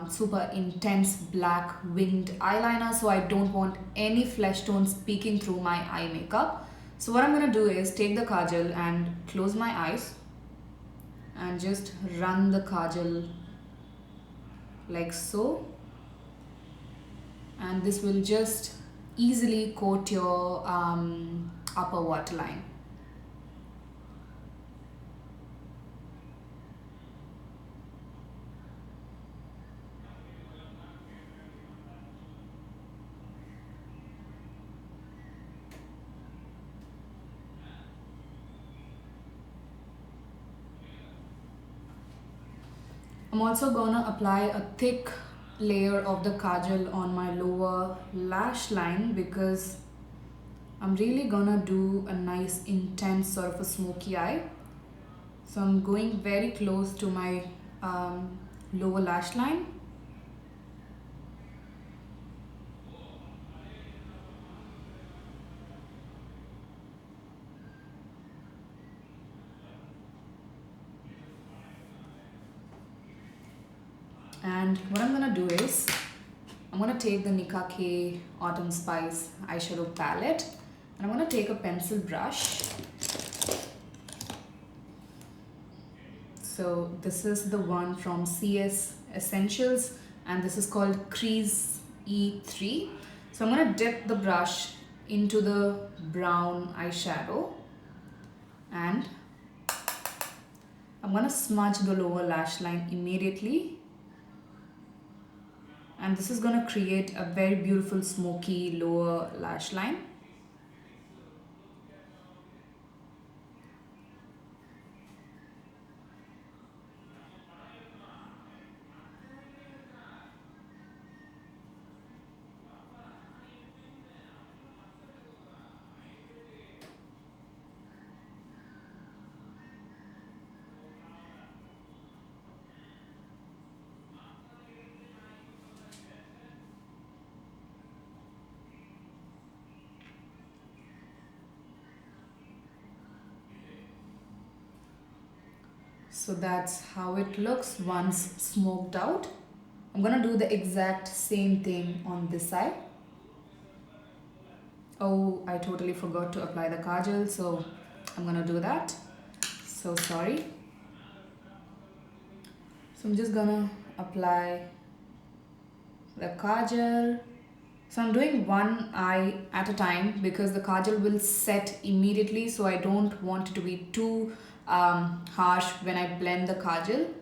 super intense black winged eyeliner, so I don't want any flesh tones peeking through my eye makeup. So what I'm going to do is take the kajal and close my eyes and just run the kajal like so, and this will just easily coat your upper waterline. I'm also gonna apply a thick layer of the kajal on my lower lash line because I'm really gonna do a nice intense sort of a smoky eye. So I'm going very close to my lower lash line. And what I'm gonna do is, I'm gonna take the Nika K Autumn Spice eyeshadow palette and I'm gonna take a pencil brush. So this is the one from CS Essentials and this is called Crease E3. So I'm gonna dip the brush into the brown eyeshadow and I'm gonna smudge the lower lash line immediately. And this is going to create a very beautiful smoky lower lash line. So that's how it looks once smoked out. I'm gonna do the exact same thing on this side. Oh, I totally forgot to apply the kajal, so I'm gonna do that. So sorry. So I'm just gonna apply the kajal. So I'm doing one eye at a time because the kajal will set immediately, so I don't want it to be too harsh when I blend the kajal.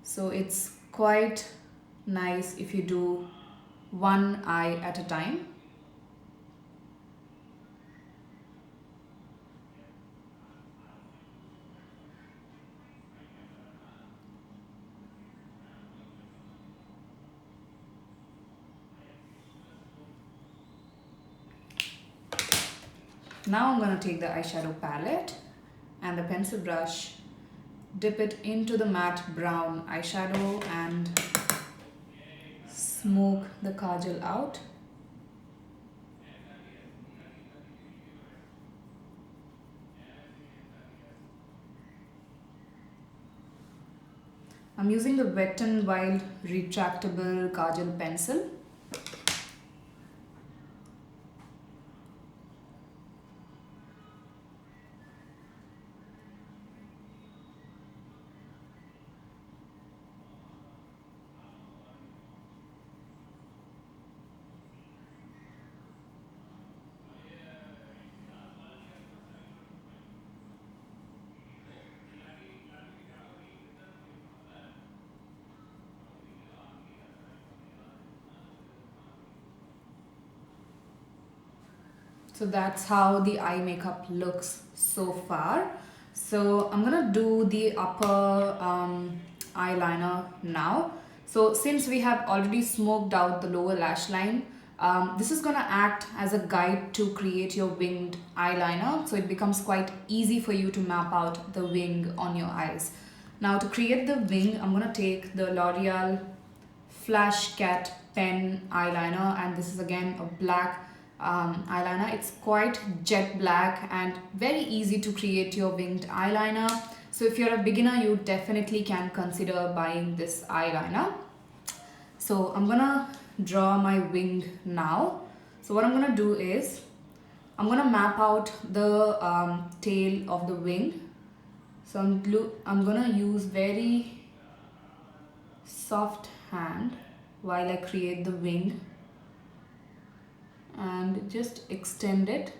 So it's quite nice if you do one eye at a time. Now I'm going to take the eyeshadow palette and the pencil brush, dip it into the matte brown eyeshadow and smoke the kajal out. I'm using the Wet n Wild retractable kajal pencil. So that's how the eye makeup looks so far. So I'm gonna do the upper eyeliner now. So since we have already smoked out the lower lash line, this is gonna act as a guide to create your winged eyeliner. So it becomes quite easy for you to map out the wing on your eyes. Now to create the wing, I'm gonna take the L'Oreal Flash Cat pen eyeliner, and this is again a black eyeliner. It's quite jet black and very easy to create your winged eyeliner. So if you're a beginner, you definitely can consider buying this eyeliner. So I'm gonna draw my wing now. So what I'm gonna do is I'm gonna map out the tail of the wing. So I'm gonna use very soft hand while I create the wing and just extend it.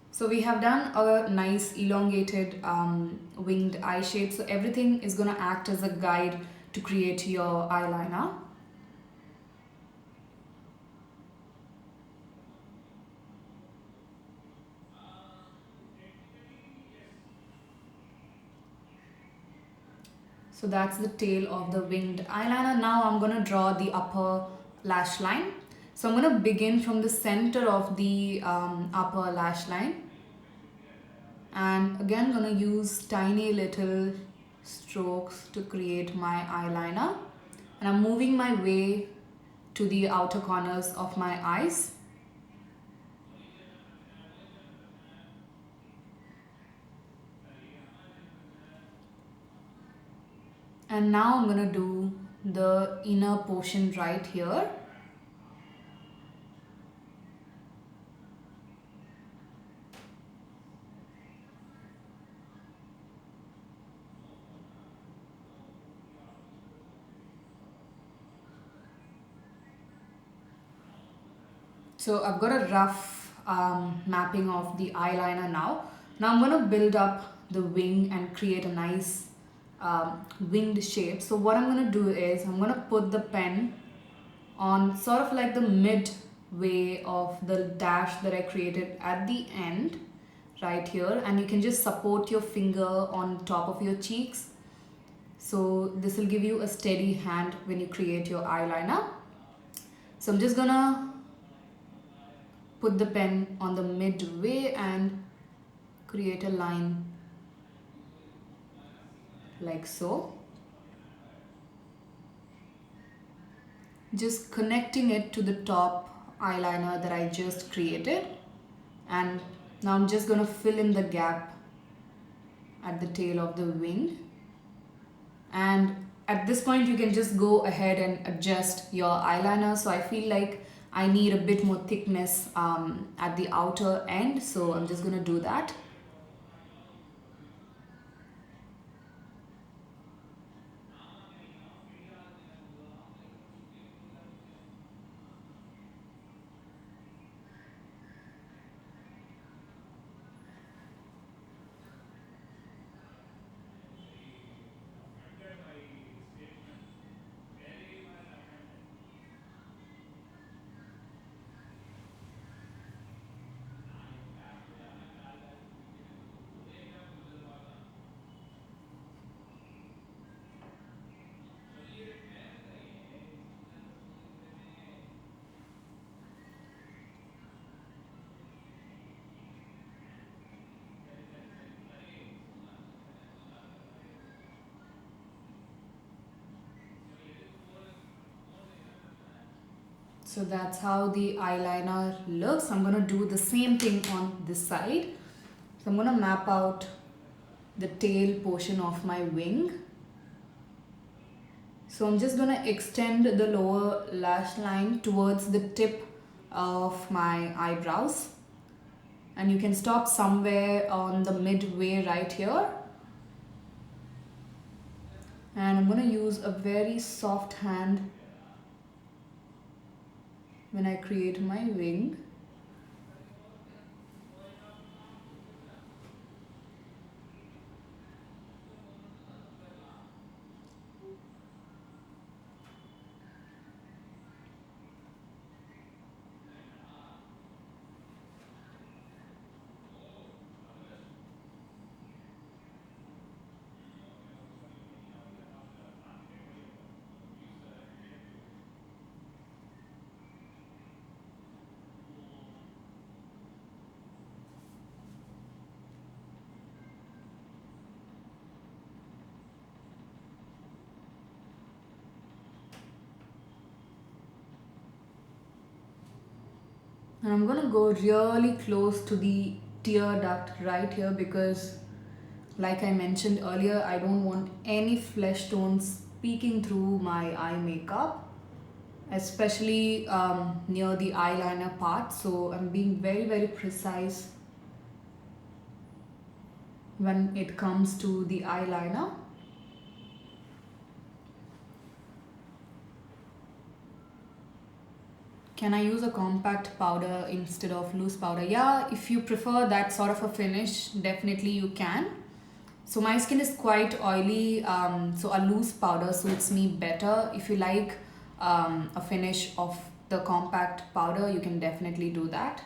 So we have done a nice elongated winged eye shape. So everything is going to act as a guide to create your eyeliner. So that's the tail of the winged eyeliner. Now I'm going to draw the upper lash line. So I'm going to begin from the center of the upper lash line. And again going to use tiny little strokes to create my eyeliner. And I'm moving my way to the outer corners of my eyes. And now I'm going to do the inner portion right here. So I've got a rough mapping of the eyeliner now. Now I'm going to build up the wing and create a nice winged shape. So what I'm going to do is I'm going to put the pen on sort of like the midway of the dash that I created at the end right here, and you can just support your finger on top of your cheeks. So this will give you a steady hand when you create your eyeliner. So I'm just gonna put the pen on the midway and create a line like so. Just connecting it to the top eyeliner that I just created, and now I'm just going to fill in the gap at the tail of the wing. And at this point you can just go ahead and adjust your eyeliner. So I feel like I need a bit more thickness at the outer end, so I'm just going to do that. So that's how the eyeliner looks. I'm gonna do the same thing on this side. So I'm gonna map out the tail portion of my wing. So I'm just gonna extend the lower lash line towards the tip of my eyebrows. And you can stop somewhere on the midway right here. And I'm gonna use a very soft hand when I create my wing. And I'm gonna go really close to the tear duct right here because, like I mentioned earlier, I don't want any flesh tones peeking through my eye makeup, especially near the eyeliner part. So I'm being very, very precise when it comes to the eyeliner. Can I use a compact powder instead of loose powder? Yeah, if you prefer that sort of a finish, definitely you can. So my skin is quite oily, so a loose powder suits me better. If you like a finish of the compact powder, you can definitely do that.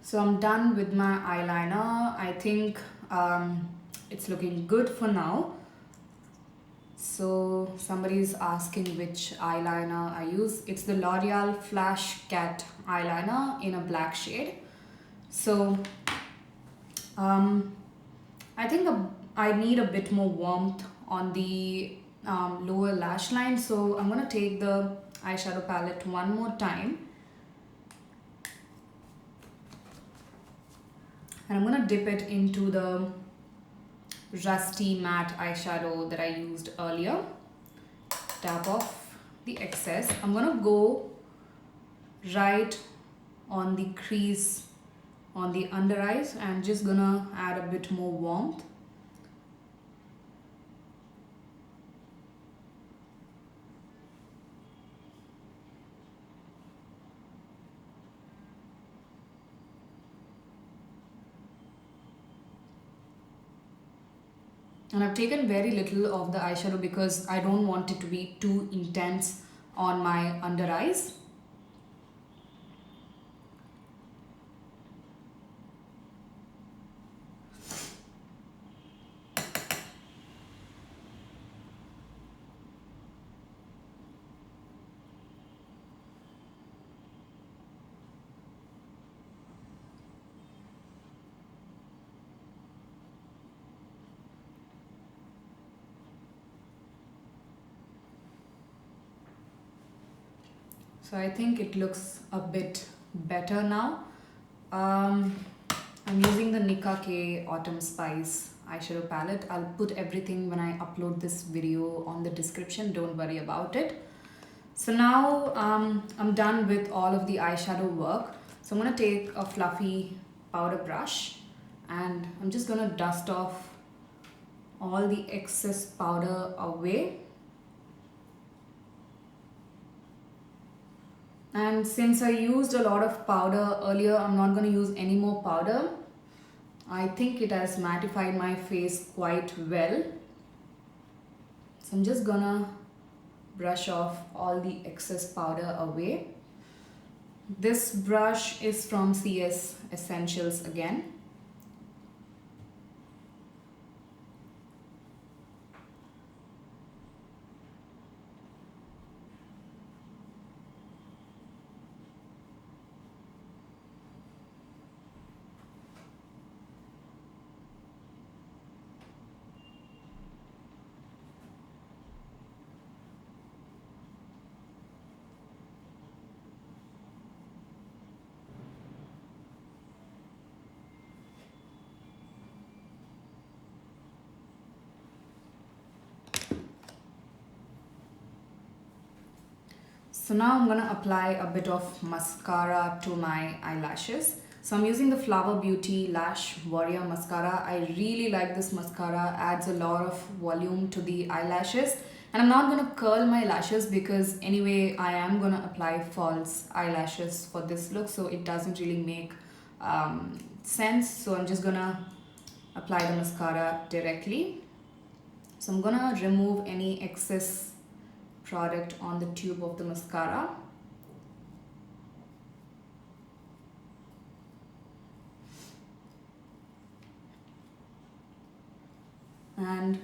So I'm done with my eyeliner. I think it's looking good for now. So somebody is asking which eyeliner I use. It's the L'Oreal Flash Cat eyeliner in a black shade. So um, I think I need a bit more warmth on the lower lash line. So I'm gonna take the eyeshadow palette one more time. And I'm gonna dip it into the rusty matte eyeshadow that I used earlier. Tap off the excess. I'm gonna go right on the crease on the under eyes and just gonna add a bit more warmth. And I've taken very little of the eyeshadow because I don't want it to be too intense on my under eyes. So I think it looks a bit better now. I'm using the Nika K Autumn Spice eyeshadow palette. I'll put everything when I upload this video on the description, don't worry about it. So now I'm done with all of the eyeshadow work. So I'm going to take a fluffy powder brush and I'm just going to dust off all the excess powder away. And since I used a lot of powder earlier, I'm not going to use any more powder. I think it has mattified my face quite well. So I'm just gonna brush off all the excess powder away. This brush is from CS Essentials again. So now I'm going to apply a bit of mascara to my eyelashes. So I'm using the Flower Beauty Lash Warrior Mascara. I really like this mascara, adds a lot of volume to the eyelashes. And I'm not going to curl my lashes because anyway I am going to apply false eyelashes for this look. So it doesn't really make sense. So I'm just going to apply the mascara directly. So I'm going to remove any excess product on the tube of the mascara. And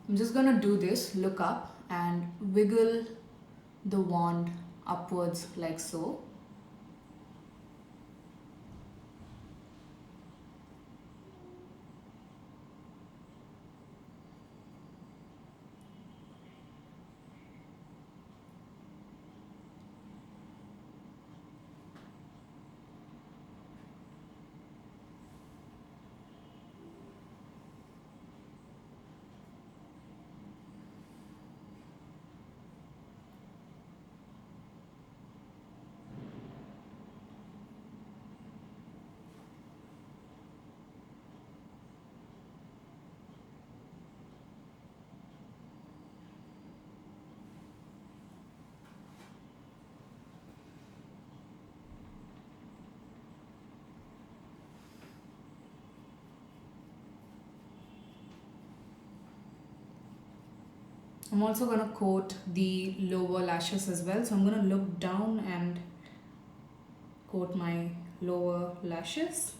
I'm just going to do this, look up and wiggle the wand upwards like so. I'm also going to coat the lower lashes as well. So I'm going to look down and coat my lower lashes.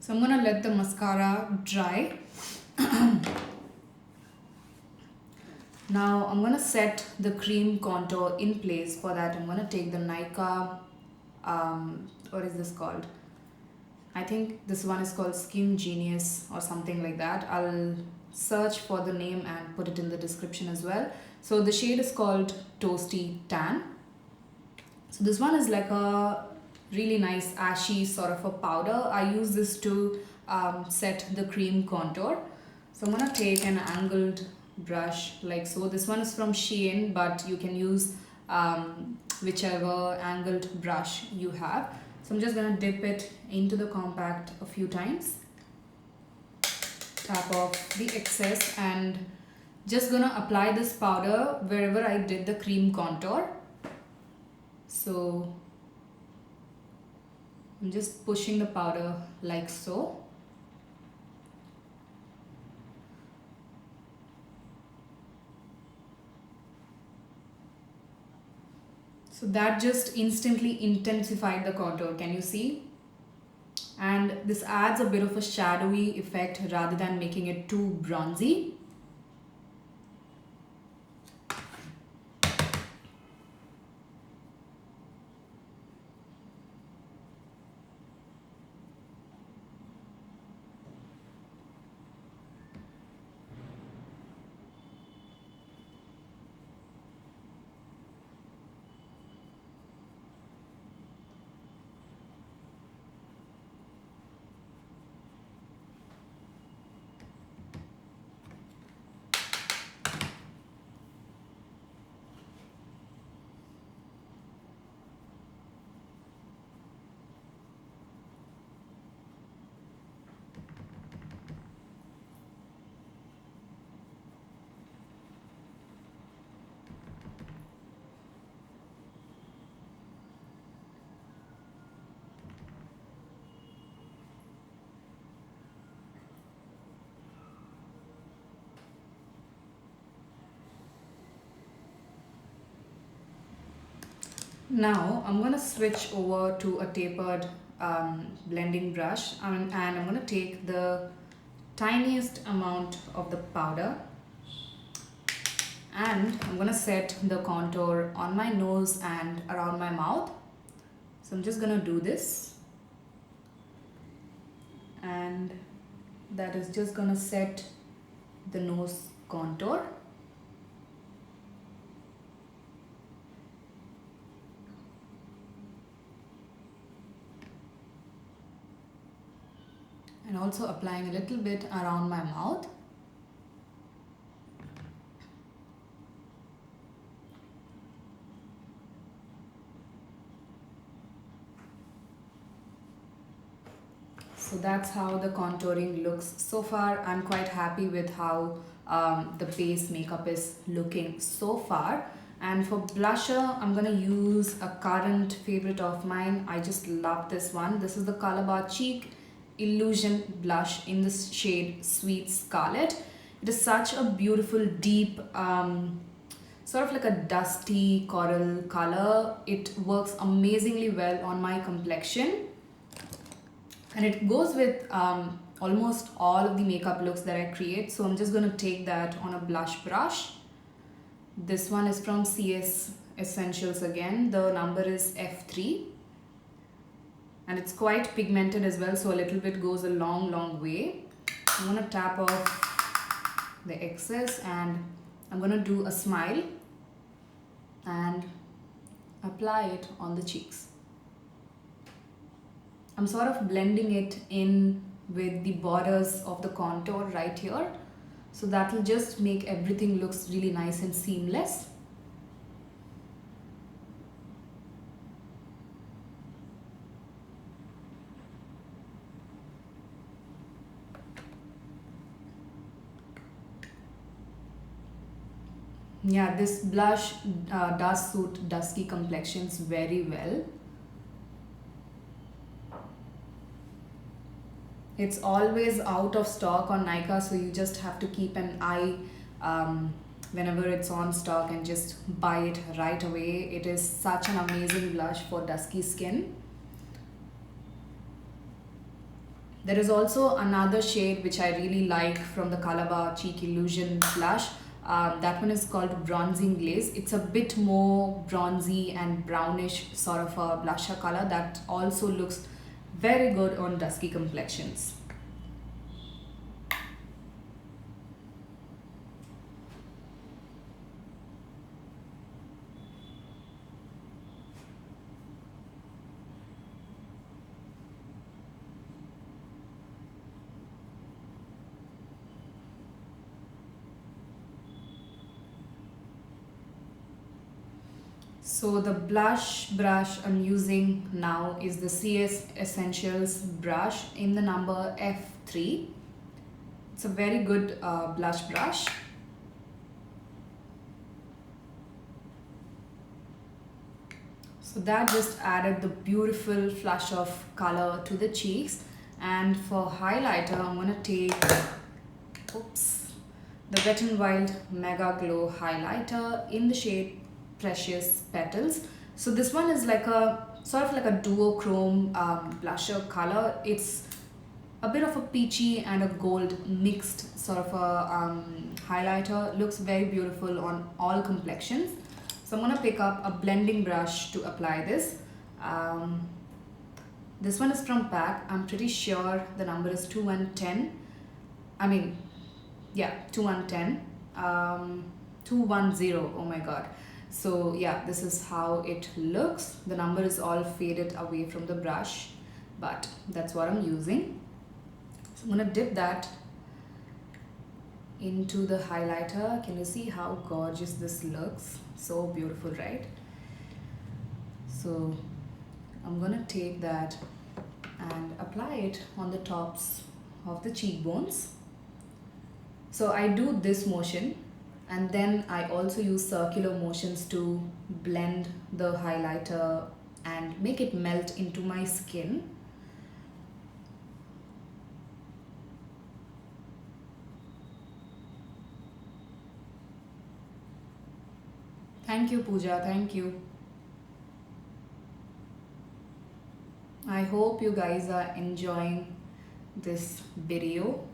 So I'm going to let the mascara dry. Now I'm going to set the cream contour in place. For that I'm going to take the Nika, what is this called? I think this one is called Skin Genius or something like that. I'll search for the name and put it in the description as well. So the shade is called Toasty Tan. So this one is like a really nice ashy sort of a powder. I use this to set the cream contour. So I'm going to take an angled brush like so. This one is from Shein, but you can use whichever angled brush you have. So I'm just going to dip it into the compact a few times. Tap off the excess and just going to apply this powder wherever I did the cream contour. So I'm just pushing the powder like so. So that just instantly intensified the contour, can you see? And this adds a bit of a shadowy effect rather than making it too bronzy. Now I'm gonna switch over to a tapered blending brush, and I'm gonna take the tiniest amount of the powder and I'm gonna set the contour on my nose and around my mouth. So I'm just gonna do this, and that is just gonna set the nose contour. And also applying a little bit around my mouth. So that's how the contouring looks so far. I'm quite happy with how the base makeup is looking so far. And for blusher, I'm gonna use a current favorite of mine. I just love this one. This is the Color Bar Cheekillusion blush in the shade Sweet Scarlet. It is such a beautiful, deep, sort of like a dusty coral color. It works amazingly well on my complexion. And it goes with almost all of the makeup looks that I create. So I'm just going to take that on a blush brush. This one is from CS Essentials again. The number is F3. And it's quite pigmented as well, so a little bit goes a long way. I'm going to tap off the excess and I'm going to do a smile and apply it on the cheeks. I'm sort of blending it in with the borders of the contour right here. So that will just make everything looks really nice and seamless. Yeah, this blush does suit dusky complexions very well. It's always out of stock on Nykaa, so you just have to keep an eye whenever it's on stock and just buy it right away. It is such an amazing blush for dusky skin. There is also another shade which I really like from the Color Bar Cheekillusion blush. That one is called Bronzing Glaze. It's a bit more bronzy and brownish sort of a blusher color that also looks very good on dusky complexions. So the blush brush I'm using now is the CS Essentials brush in the number F3. It's a very good blush brush. So that just added the beautiful flush of color to the cheeks. And for highlighter, I'm going to take the Wet n Wild Megaglo highlighter in the shade Precious Petals. So this one is like a sort of like a duochrome blusher color. It's a bit of a peachy and a gold mixed sort of a highlighter. Looks very beautiful on all complexions. So I'm gonna pick up a blending brush to apply this. This one is from PAC. I'm pretty sure the number is 2110. I mean, yeah, 2110. 210. Oh my god. So yeah, this is how it looks. The number is all faded away from the brush, but that's what I'm using. So I'm gonna dip that into the highlighter. Can you see how gorgeous this looks? So beautiful, right? So I'm gonna take that and apply it on the tops of the cheekbones. So I do this motion, and then I also use circular motions to blend the highlighter and make it melt into my skin. Thank you, Pooja. Thank you. I hope you guys are enjoying this video.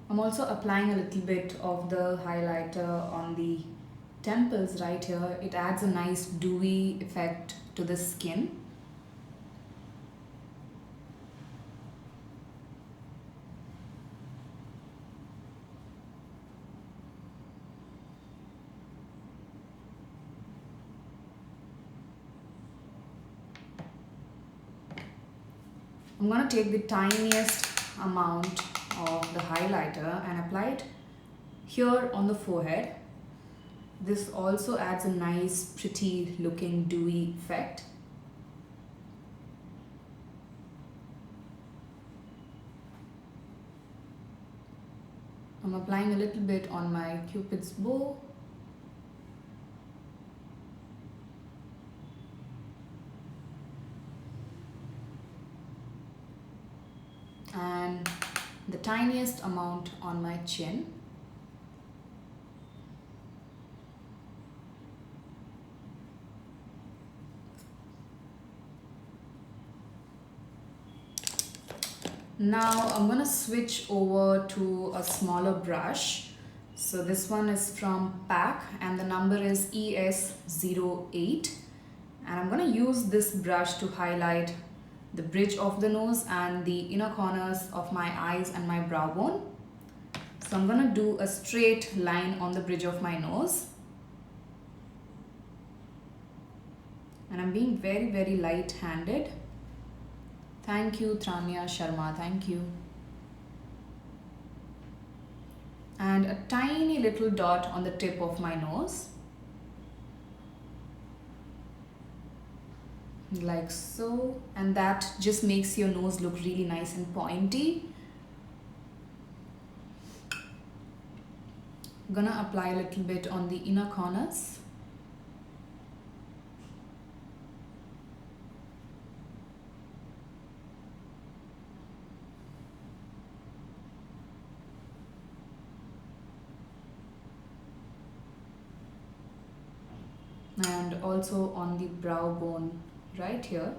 I'm also applying a little bit of the highlighter on the temples right here. It adds a nice dewy effect to the skin. I'm going to take the tiniest amount of the highlighter and apply it here on the forehead. This also adds a nice pretty looking dewy effect. I'm applying a little bit on my cupid's bow. And the tiniest amount on my chin. Now I'm going to switch over to a smaller brush. So this one is from PAC and the number is ES08. And I'm going to use this brush to highlight the bridge of the nose and the inner corners of my eyes and my brow bone. So I'm going to do a straight line on the bridge of my nose. And I'm being very, very light-handed. Thank you, Tranya Sharma. Thank you. And a tiny little dot on the tip of my nose. Like so, and that just makes your nose look really nice and pointy. I'm gonna apply a little bit on the inner corners. And also on the brow bone right here.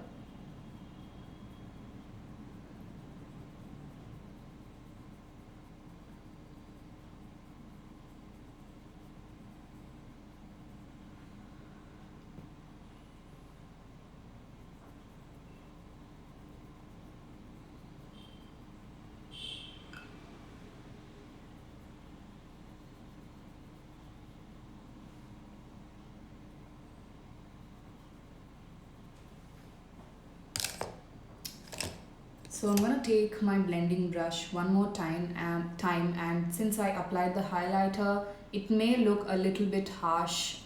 So I'm going to take my blending brush one more time, and since I applied the highlighter, it may look a little bit harsh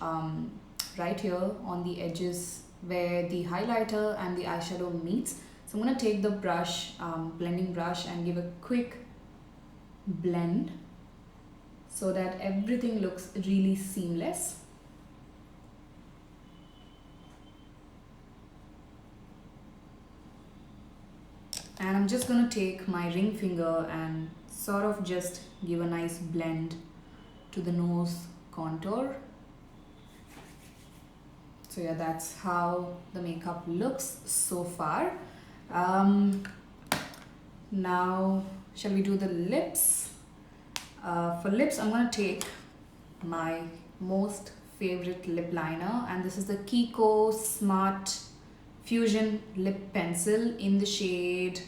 right here on the edges where the highlighter and the eyeshadow meets. So I'm going to take the brush, blending brush, and give a quick blend so that everything looks really seamless. And I'm just going to take my ring finger and sort of just give a nice blend to the nose contour. So yeah, that's how the makeup looks so far. Now, shall we do the lips? For lips, I'm going to take my most favorite lip liner, and this is the Kiko Smart Fusion Lip Pencil in the shade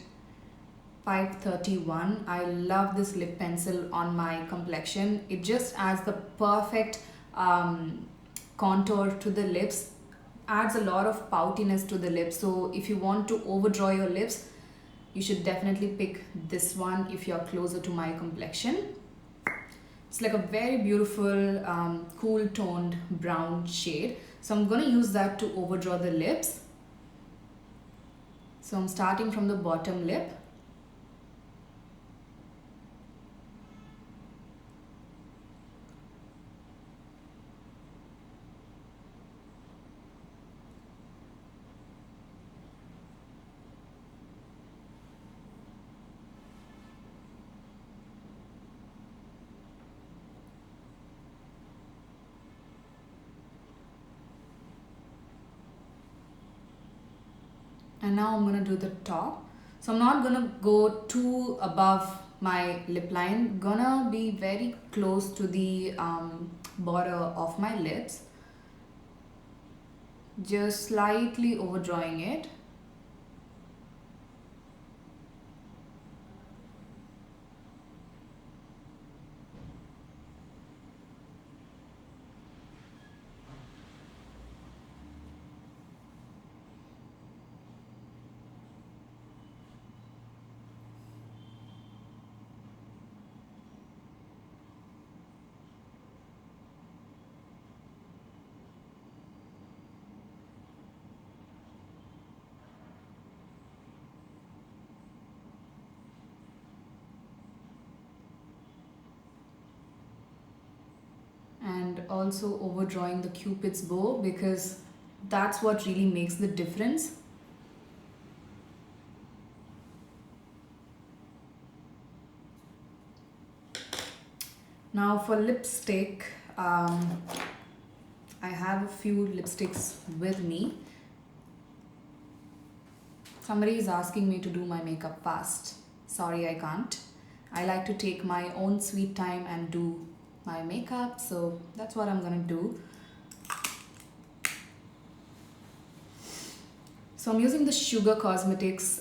531. I love this lip pencil on my complexion. It just adds the perfect contour to the lips, adds a lot of poutiness to the lips. So if you want to overdraw your lips, you should definitely pick this one if you're closer to my complexion. It's like a very beautiful cool toned brown shade. So I'm going to use that to overdraw the lips. So I'm starting from the bottom lip. And now I'm going to do the top. So I'm not going to go too above my lip line. Gonna be very close to the border of my lips. Just slightly overdrawing it. And also overdrawing the cupid's bow, because that's what really makes the difference. Now for lipstick, I have a few lipsticks with me. Somebody is asking me to do my makeup fast. Sorry, I can't. I like to take my own sweet time and do my makeup, so that's what I'm gonna do. So I'm using the Sugar Cosmetics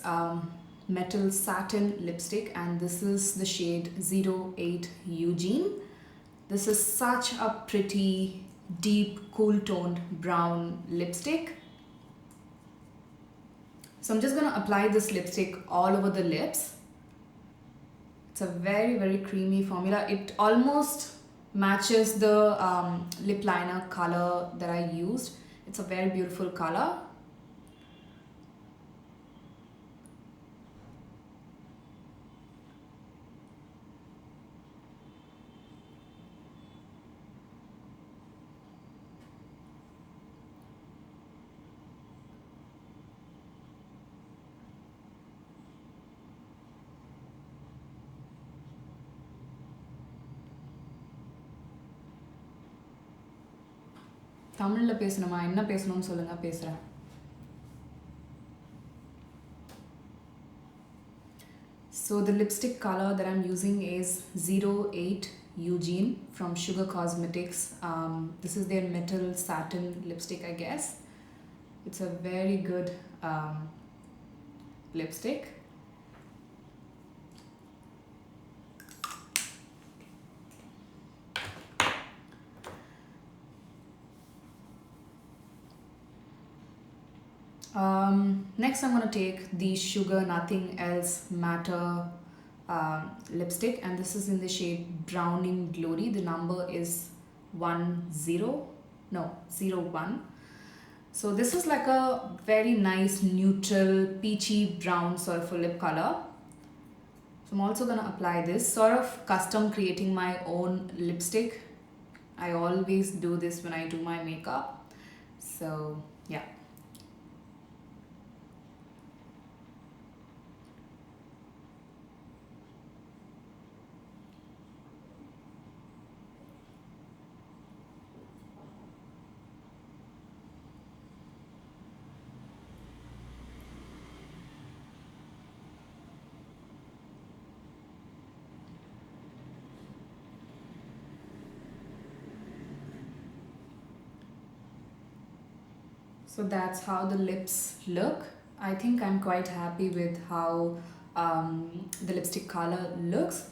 Mettle Satin Lipstick, and this is the shade 08 Eugenie. This is such a pretty, deep, cool toned brown lipstick. So I'm just gonna apply this lipstick all over the lips. It's a very, very creamy formula. It almost matches the lip liner color that I used. It's a very beautiful color. தமிழ்ல பேசணுமா என்ன பேசணும்னு சொல்லுங்க பேசுறேன். So the lipstick color that I'm using is 08 Eugenie from Sugar Cosmetics. This is their metal satin lipstick, I guess. It's a very good lipstick. Next I'm going to take the Sugar Nothing Else Matter lipstick, and this is in the shade Browning Glory. The number is 01. So this is like a very nice neutral peachy brown sort of a lip color. So So I'm also gonna apply this, sort of custom creating my own lipstick. I always do this when I do my makeup. So yeah. So that's how the lips look. I think I'm quite happy with how the lipstick color looks.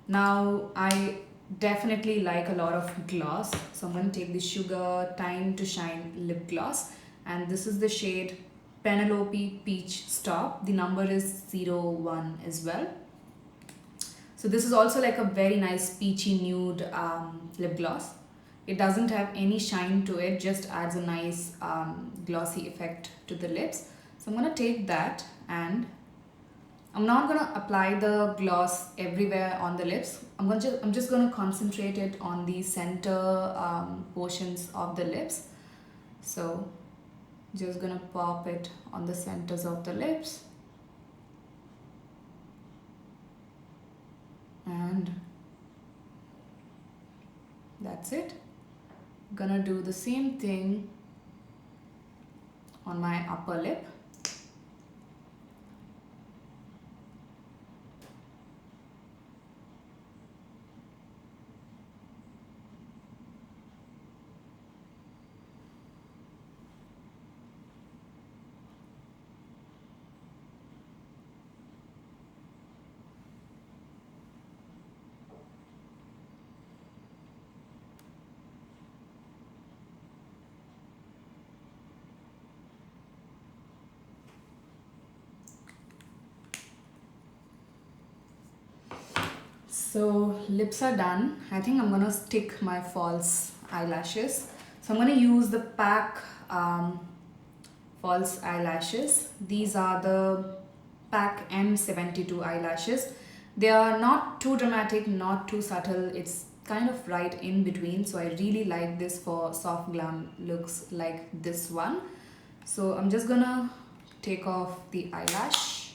Now I definitely like a lot of gloss. So I'm going to take the Sugar Time to Shine lip gloss. And this is the shade Penelope Peach Stop. The number is 01 as well. So this is also like a very nice peachy nude lip gloss. It doesn't have any shine to it, just adds a nice glossy effect to the lips. So I'm going to take that, and I'm not going to apply the gloss everywhere on the lips. I'm just going to concentrate it on the center portions of the lips. So just going to pop it on the centers of the lips. And that's it. Gonna do the same thing on my upper lip. So lips are done. I think I'm gonna stick my false eyelashes. So I'm gonna use the PAC false eyelashes. These are the PAC M72 eyelashes. They are not too dramatic, not too subtle. It's kind of right in between. So I really like this for soft glam looks like this one. So I'm just gonna take off the eyelash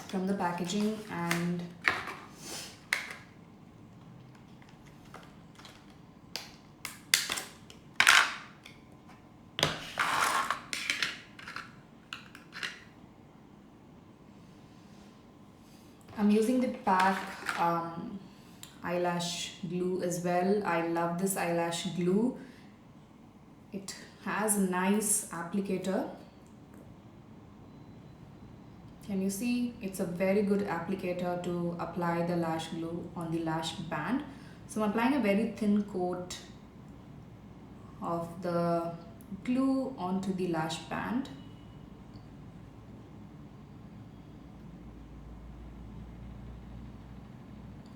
from the packaging, and I'm using the PAC eyelash glue as well. I love this eyelash glue. It has a nice applicator. Can you see? It's a very good applicator to apply the lash glue on the lash band. So I'm applying a very thin coat of the glue onto the lash band.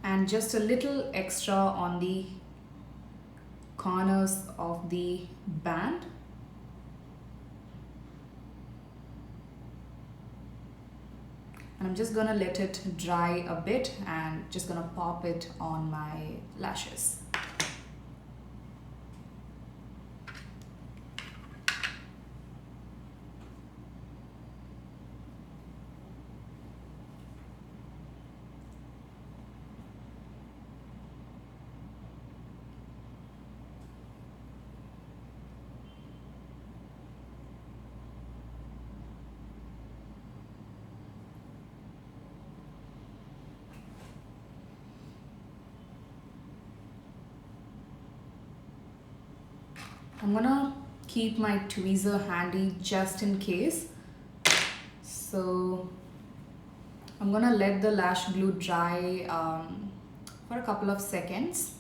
And just a little extra on the corners of the band. And I'm just gonna let it dry a bit and just gonna pop it on my lashes. I'm gonna keep my tweezer handy just in case. So I'm gonna let the lash glue dry for a couple of seconds.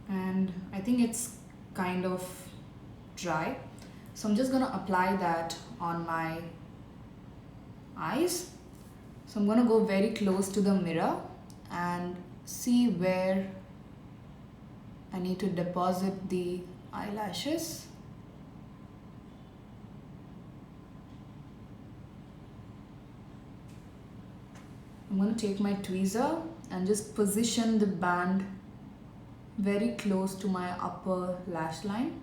And I think it's kind of dry. So I'm just gonna apply that on my eyes. So I'm gonna go very close to the mirror and see where I need to deposit the eyelashes. I'm going to take my tweezer and just position the band very close to my upper lash line.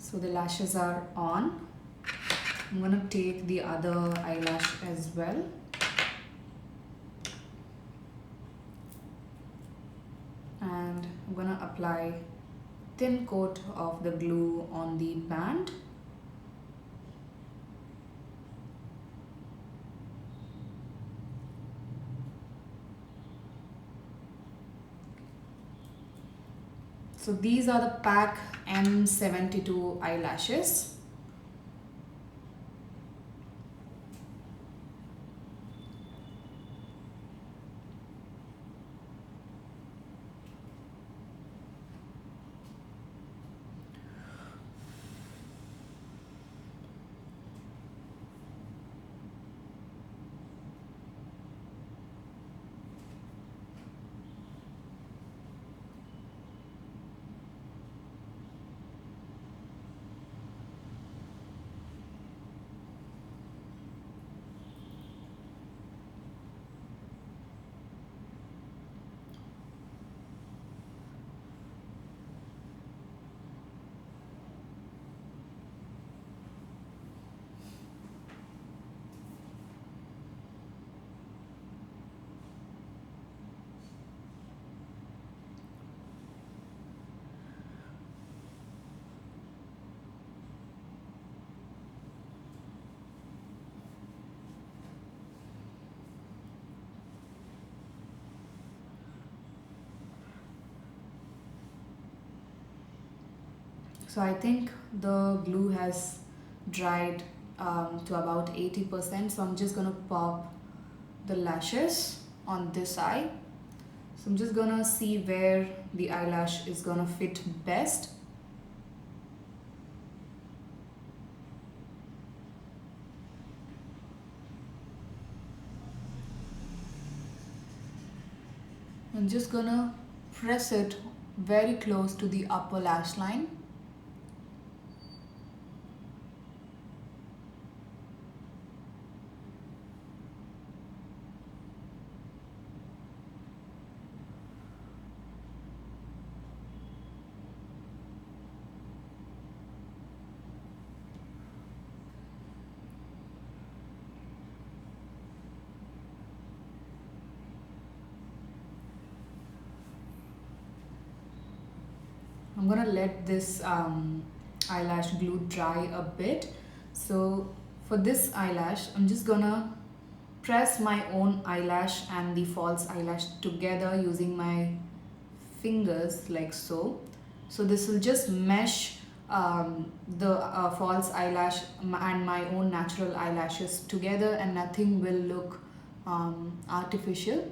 So the lashes are on. I'm going to take the other eyelash as well. And I'm going to apply thin coat of the glue on the band. So these are the pack M72 eyelashes. So I think the glue has dried to about 80%. So I'm just going to pop the lashes on this eye. So I'm just going to see where the eyelash is going to fit best. I'm just going to press it very close to the upper lash line. I'm gonna let this eyelash glue dry a bit. So for this eyelash, I'm just gonna press my own eyelash and the false eyelash together using my fingers like so. So this will just mesh the false eyelash and my own natural eyelashes together, and nothing will look artificial.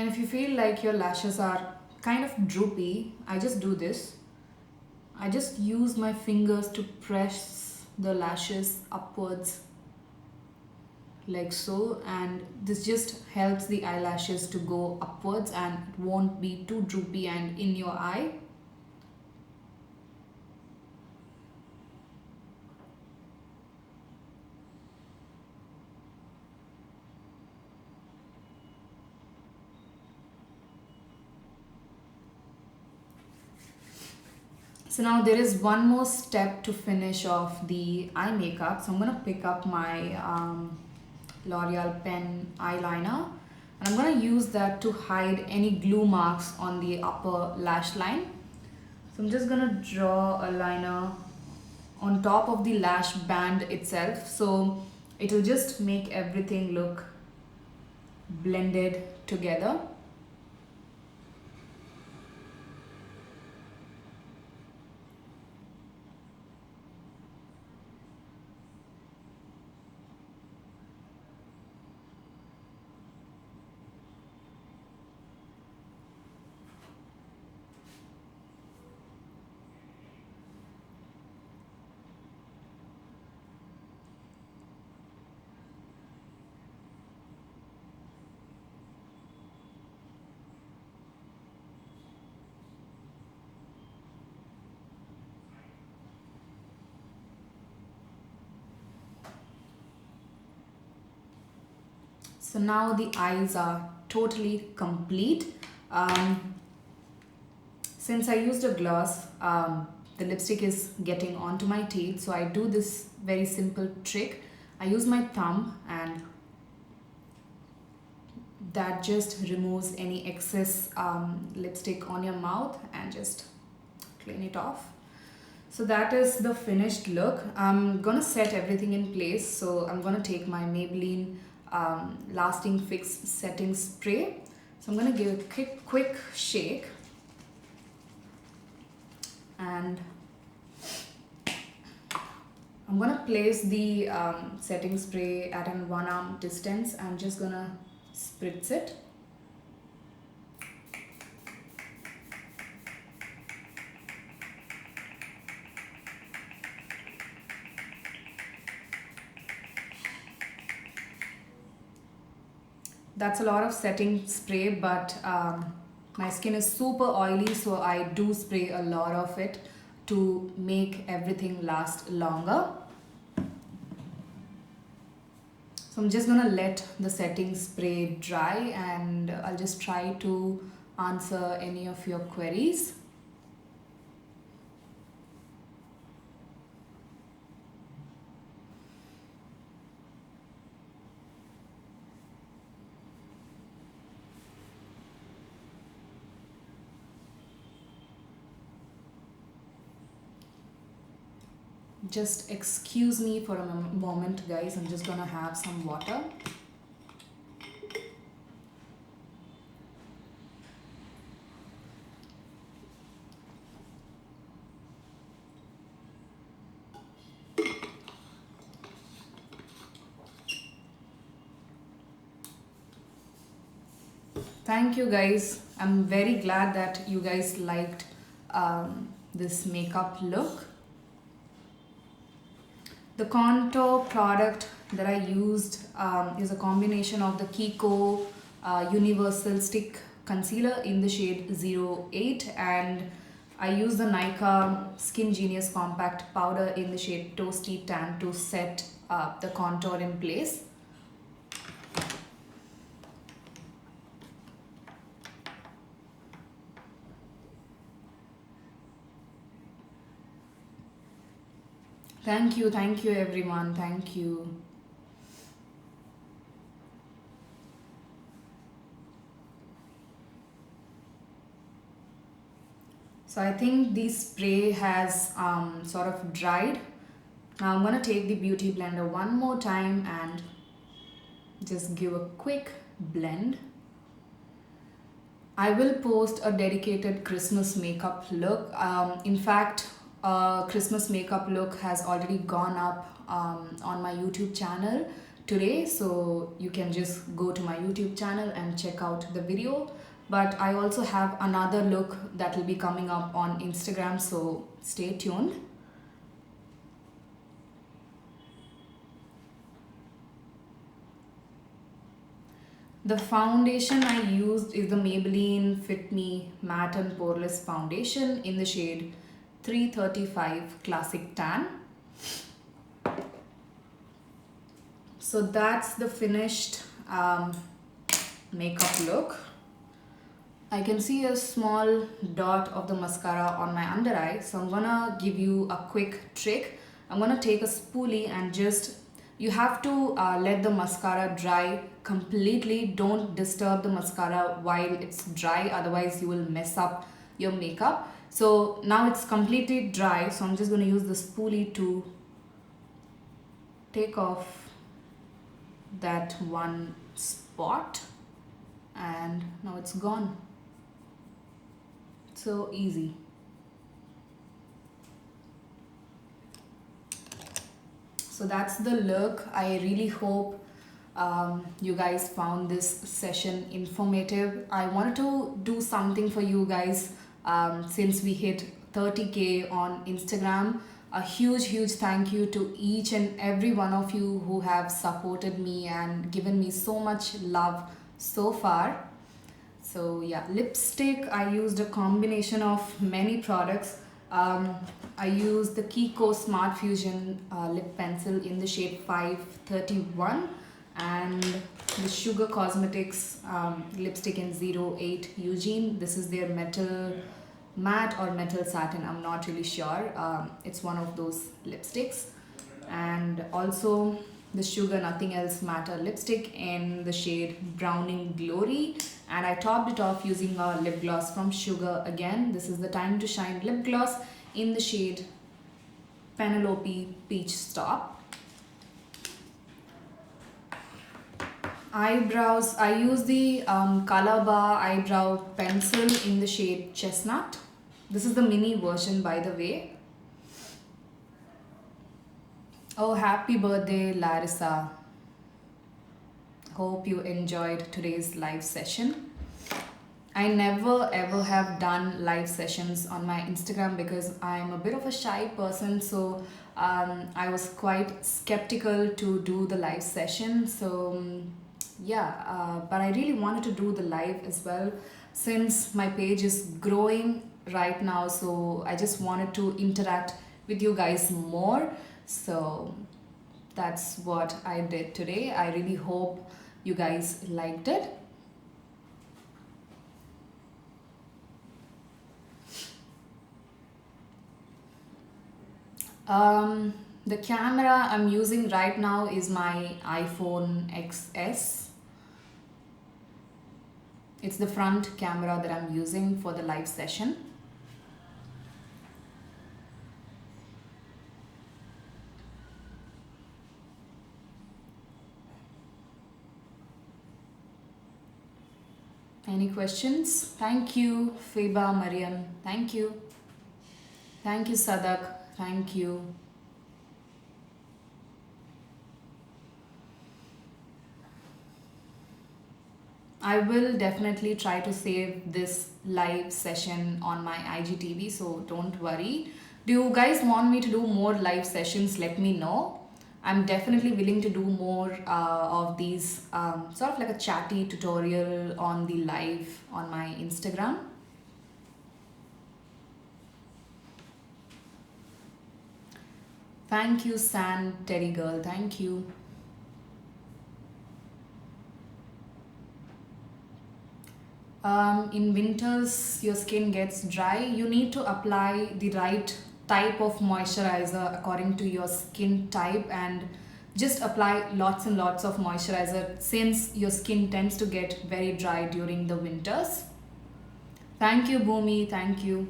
And if you feel like your lashes are kind of droopy, I just do this. I just use my fingers to press the lashes upwards like so, and this just helps the eyelashes to go upwards and it won't be too droopy and in your eye. So now there is one more step to finish off the eye makeup. So I'm gonna pick up my L'Oreal pen eyeliner and I'm gonna use that to hide any glue marks on the upper lash line. So I'm just gonna draw a liner on top of the lash band itself, so it will just make everything look blended together. So now the eyes are totally complete. Since I used a gloss, the lipstick is getting onto my teeth, so I do this very simple trick. I use my thumb and that just removes any excess lipstick on your mouth and just clean it off. So that is the finished look. I'm gonna set everything in place, so I'm gonna take my Maybelline Lasting Fix setting spray. So I'm gonna give a quick shake and I'm gonna place the setting spray at an 1 arm distance. I'm just gonna spritz it. That's a lot of setting spray, but my skin is super oily, so I do spray a lot of it to make everything last longer. So I'm just gonna let the setting spray dry and I'll just try to answer any of your queries. Just excuse me for a moment, guys. I'm just gonna have some water. Thank you, guys. I'm very glad that you guys liked this makeup look. The contour product that I used is a combination of the Kiko Universal Stick Concealer in the shade 08 and I used the Nykaa Skin Genius Compact Powder in the shade Toasty Tan to set the contour in place. Thank you everyone, thank you. So I think the spray has sort of dried. Now I'm going to take the beauty blender one more time and just give a quick blend. I will post a dedicated Christmas makeup look. In fact, Christmas makeup look has already gone up on my YouTube channel. today, so you can just go to my YouTube channel and check out the video. But I also have another look that will be coming up on Instagram, so stay tuned. The foundation I used is the Maybelline Fit Me Matte and Poreless Foundation in the shade 335 Classic Tan. So that's the finished makeup look. I can see a small dot of the mascara on my under eye, so I'm gonna give you a quick trick. I'm gonna take a spoolie and just, you have to let the mascara dry completely. Don't disturb the mascara while it's dry, otherwise you will mess up your makeup. So now it's completely dry, so I'm just going to use the spoolie to take off that one spot, and now it's gone. So easy. So that's the look. I really hope you guys found this session informative. I wanted to do something for you guys since we hit 30K on Instagram. A huge thank you to each and every one of you who have supported me and given me so much love so far. So yeah, lipstick, I used a combination of many products. I used the Kiko Smart Fusion lip pencil in the shade 531 and the Sugar Cosmetics lipstick in 08 Eugenie. This is their metal matte or metal satin, I'm not really sure. It's one of those lipsticks. And also the Sugar Nothing Else Matter lipstick in the shade Browning Glory, and I topped it off using a lip gloss from Sugar again. This is the Time to Shine lip gloss in the shade Penelope Peachstop. Eyebrows, I use the Color Bar eyebrow pencil in the shade Chestnut. This is the mini version, by the way. Oh, happy birthday, Larissa. Hope you enjoyed today's live session. I never ever have done live sessions on my Instagram because I'm a bit of a shy person, so I was quite skeptical to do the live session. So yeah, but I really wanted to do the live as well since my page is growing right now, so I just wanted to interact with you guys more. So that's what I did today. I really hope you guys liked it. The camera I'm using right now is my iPhone XS. It's the front camera that I'm using for the live session. Any questions? Thank you, Feba Mariam. Thank you. Thank you, Sadak. Thank you. I will definitely try to save this live session on my IGTV, so don't worry. Do you guys want me to do more live sessions? Let me know. I'm definitely willing to do more of these, sort of like a chatty tutorial on the live on my Instagram. Thank you, San Teddy Girl. Thank you. In winters, your skin gets dry. You need to apply the right type of moisturizer according to your skin type, and just apply lots and lots of moisturizer since your skin tends to get very dry during the winters. Thank you, Bhumi. Thank you.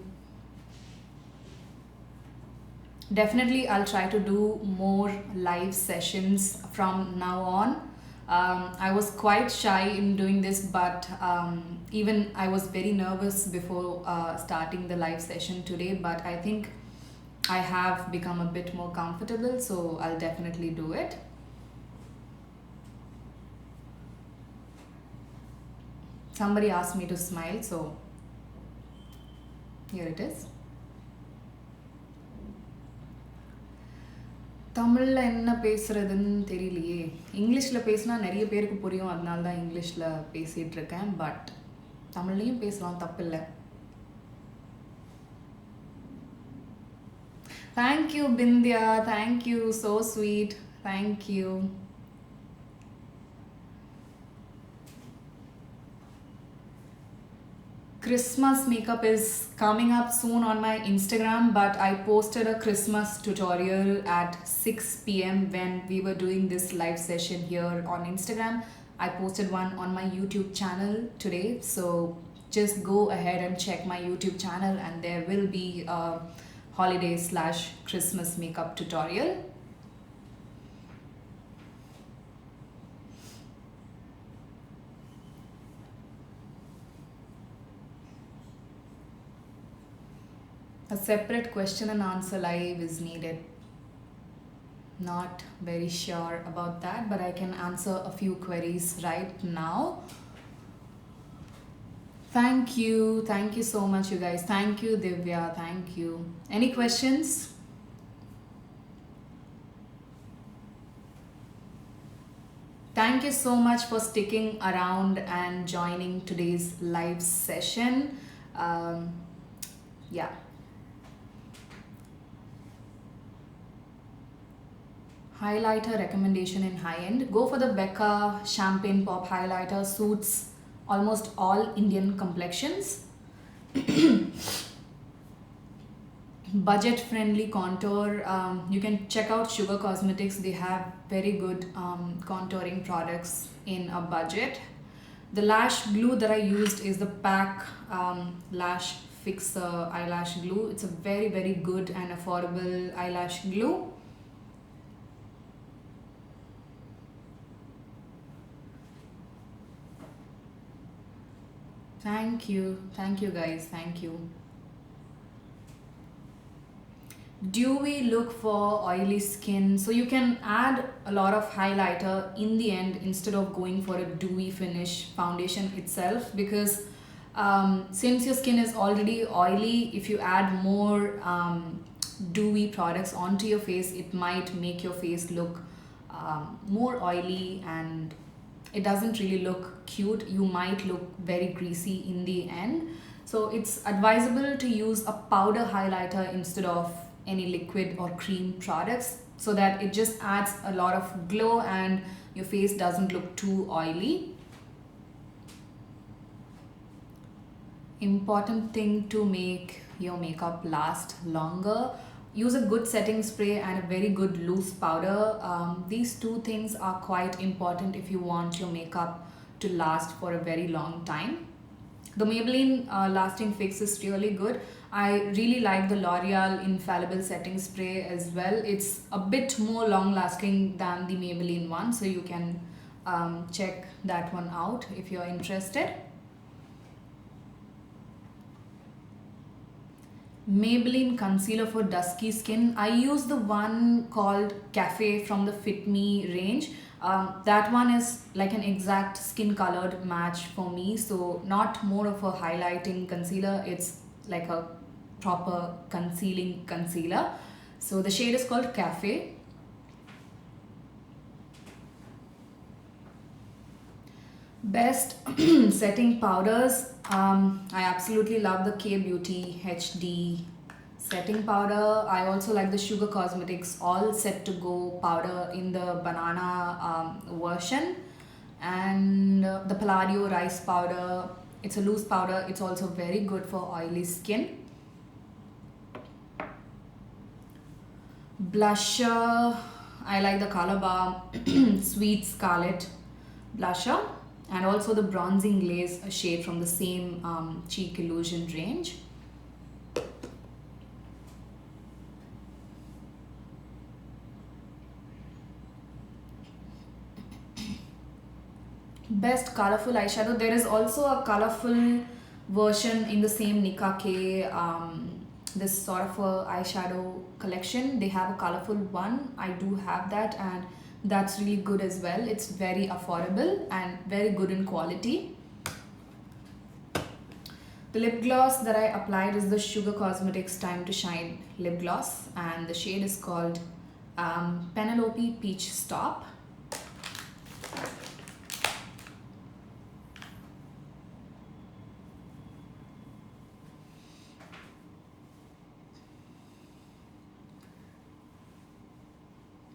Definitely, I'll try to do more live sessions from now on. I was quite shy in doing this, but even I was very nervous before starting the live session today, but I think I have become a bit more comfortable, so I'll definitely do it. somebody asked me to smile, so here it is. தமிழில் என்ன பேசுகிறதுன்னு தெரியலையே. இங்கிலீஷில் பேசினா நிறைய பேருக்கு புரியும், அதனால தான் இங்கிலீஷில் பேசிகிட்ருக்கேன். பட் தமிழ்லையும் பேசலாம், தப்பில்லை. Thank you Bindiya, thank you, so sweet, thank you. Christmas makeup is coming up soon on my Instagram, but I posted a Christmas tutorial at 6 p.m. when we were doing this live session here on Instagram. I posted one on my YouTube channel today, so just go ahead and check my YouTube channel and there will be a holiday/Christmas makeup tutorial. A separate question and answer live is needed. Not very sure about that, but I can answer a few queries right now. Thank you so much, you guys. Thank you, Divya, thank you. Any questions? Thank you so much for sticking around and joining today's live session. Yeah. Highlighter recommendation in high-end. Go for the Becca Champagne Pop highlighter. Suits almost all Indian complexions. Budget-friendly contour. You can check out Sugar Cosmetics. They have very good contouring products in a budget. The lash glue that I used is the PAC Lash Fixer eyelash glue. It's a very, very good and affordable eyelash glue. Thank you guys, thank you. Dewy look for oily skin. So you can add a lot of highlighter in the end instead of going for a dewy finish foundation itself, because since your skin is already oily, if you add more dewy products onto your face, it might make your face look more oily and it doesn't really look cute. You might look very greasy in the end. So it's advisable to use a powder highlighter instead of any liquid or cream products, so that it just adds a lot of glow and your face doesn't look too oily. Important thing to make your makeup last longer: use a good setting spray and a very good loose powder. These two things are quite important if you want your makeup to last for a very long time. The Maybelline Lasting Fix is really good. I really like the L'Oreal Infallible Setting Spray as well. It's a bit more long lasting than the Maybelline one, so you can check that one out if you're interested. Maybelline concealer for dusky skin. I use the one called Cafe from the Fit Me range. That one is like an exact skin colored match for me, so not more of a highlighting concealer, it's like a proper concealing concealer. So the shade is called Cafe. Best setting powders. I absolutely love the K Beauty HD setting powder. I also like the Sugar Cosmetics All Set to Go powder in the banana version, and the Palladio rice powder. It's a loose powder. It's also very good for oily skin. Blusher. I like the Color Balm Sweet Scarlet blusher, and also the Bronzing Glaze, a shade from the same Cheek Illusion range. Best colorful eyeshadow. There is also a colorful version in the same Nika K, this sort of a eyeshadow collection. They have a colorful one. I do have that, and that's really good as well. It's very affordable and very good in quality. The lip gloss that I applied is the Sugar Cosmetics Time to Shine lip gloss, and the shade is called Penelope Peach Stop.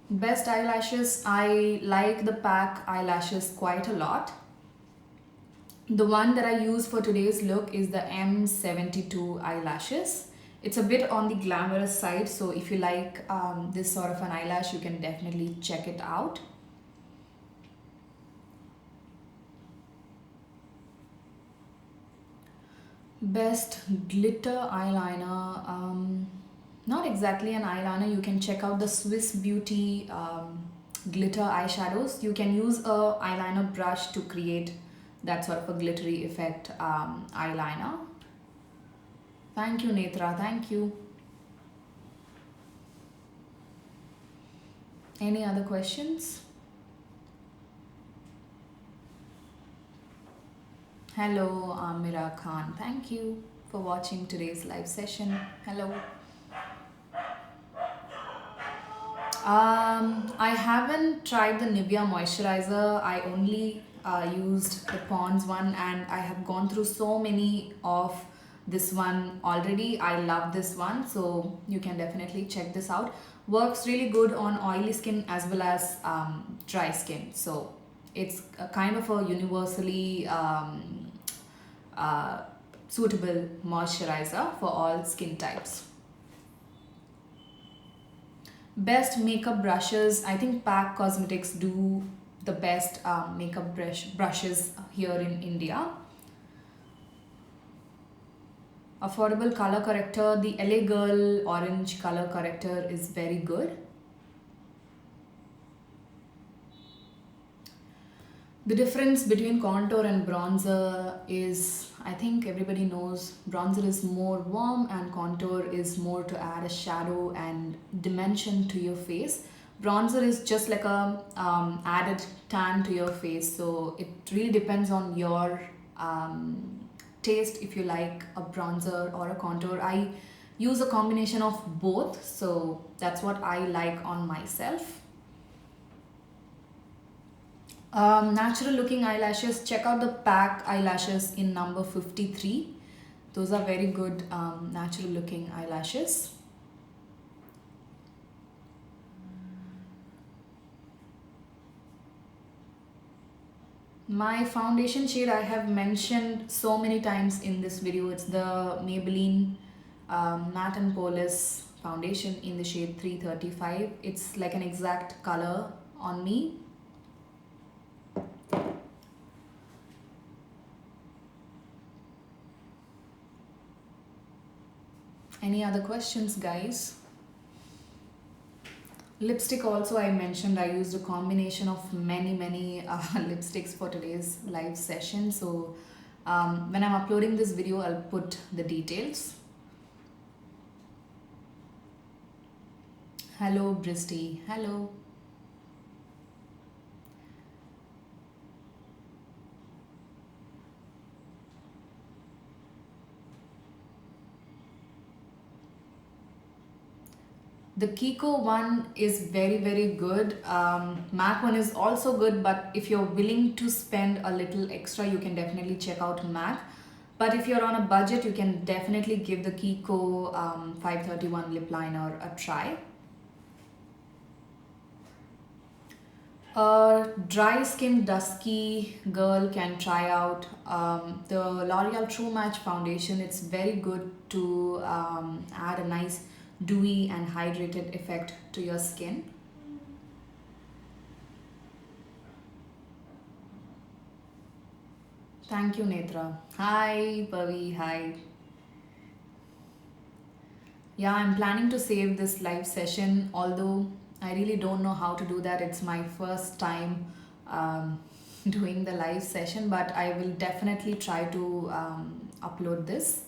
Best eyelashes, I like the PAC eyelashes quite a lot. The one that I use for today's look is the M72 eyelashes. It's a bit on the glamorous side, so if you like this sort of an eyelash, you can definitely check it out. Best glitter eyeliner, not exactly an eyeliner. You can check out the Swiss Beauty glitter eyeshadows. You can use a eyeliner brush to create that sort of a glittery effect eyeliner. Thank you, Netra. Thank you. Any other questions? Hello, Amira Khan. Thank you for watching today's live session. Hello. I haven't tried the Nivea moisturizer. I only used the Pond's one, and I have gone through so many of this one already. I love this one, so you can definitely check this out. Works really good on oily skin as well as dry skin. So it's a kind of a universally suitable moisturizer for all skin types. Best makeup brushes, I think PAC Cosmetics do the best makeup brushes here in India. Affordable color corrector, the LA Girl orange color corrector is very good. The difference between contour and bronzer is, I think everybody knows, bronzer is more warm and contour is more to add a shadow and dimension to your face. Bronzer is just like a added tan to your face, so it really depends on your taste if you like a bronzer or a contour. I use a combination of both, so that's what I like on myself. Natural looking eyelashes, check out the PAC eyelashes in number 53. Those are very good natural looking eyelashes. My foundation shade I have mentioned so many times in this video. It's the Maybelline Matte and Polish foundation in the shade 335. It's like an exact color on me. Any other questions, guys? Lipstick also I mentioned, I used a combination of many lipsticks for today's live session. So when I'm uploading this video, I'll put the details. Hello, Bristy. Hello. The Kiko one is very good. MAC one is also good, but if you're willing to spend a little extra, you can definitely check out MAC. But if you're on a budget, you can definitely give the Kiko 531 lip liner a try. A dry skin dusky girl can try out the L'Oreal True Match foundation. It's very good to add a nice dewy and hydrated effect to your skin. Thank you, Netra. Hi, Pavi. Hi. Yeah, I'm planning to save this live session, although I really don't know how to do that. It's my first time doing the live session, but I will definitely try to upload this.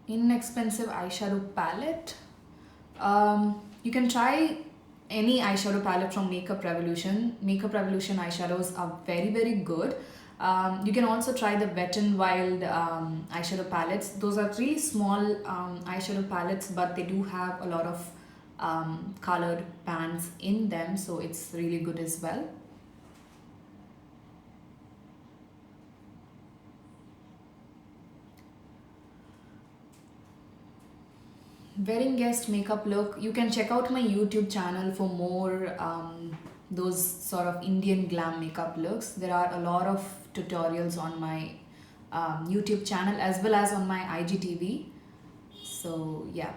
Inexpensive eyeshadow palette. You can try any eyeshadow palette from Makeup Revolution. Makeup Revolution eyeshadows are very good. You can also try the Wet n Wild eyeshadow palettes. Those are really small eyeshadow palettes, but they do have a lot of colored bands in them, so it's really good as well. Wearing guest makeup look, you can check out my YouTube channel for more those sort of Indian glam makeup looks. There are a lot of tutorials on my YouTube channel as well as on my IGTV. So yeah.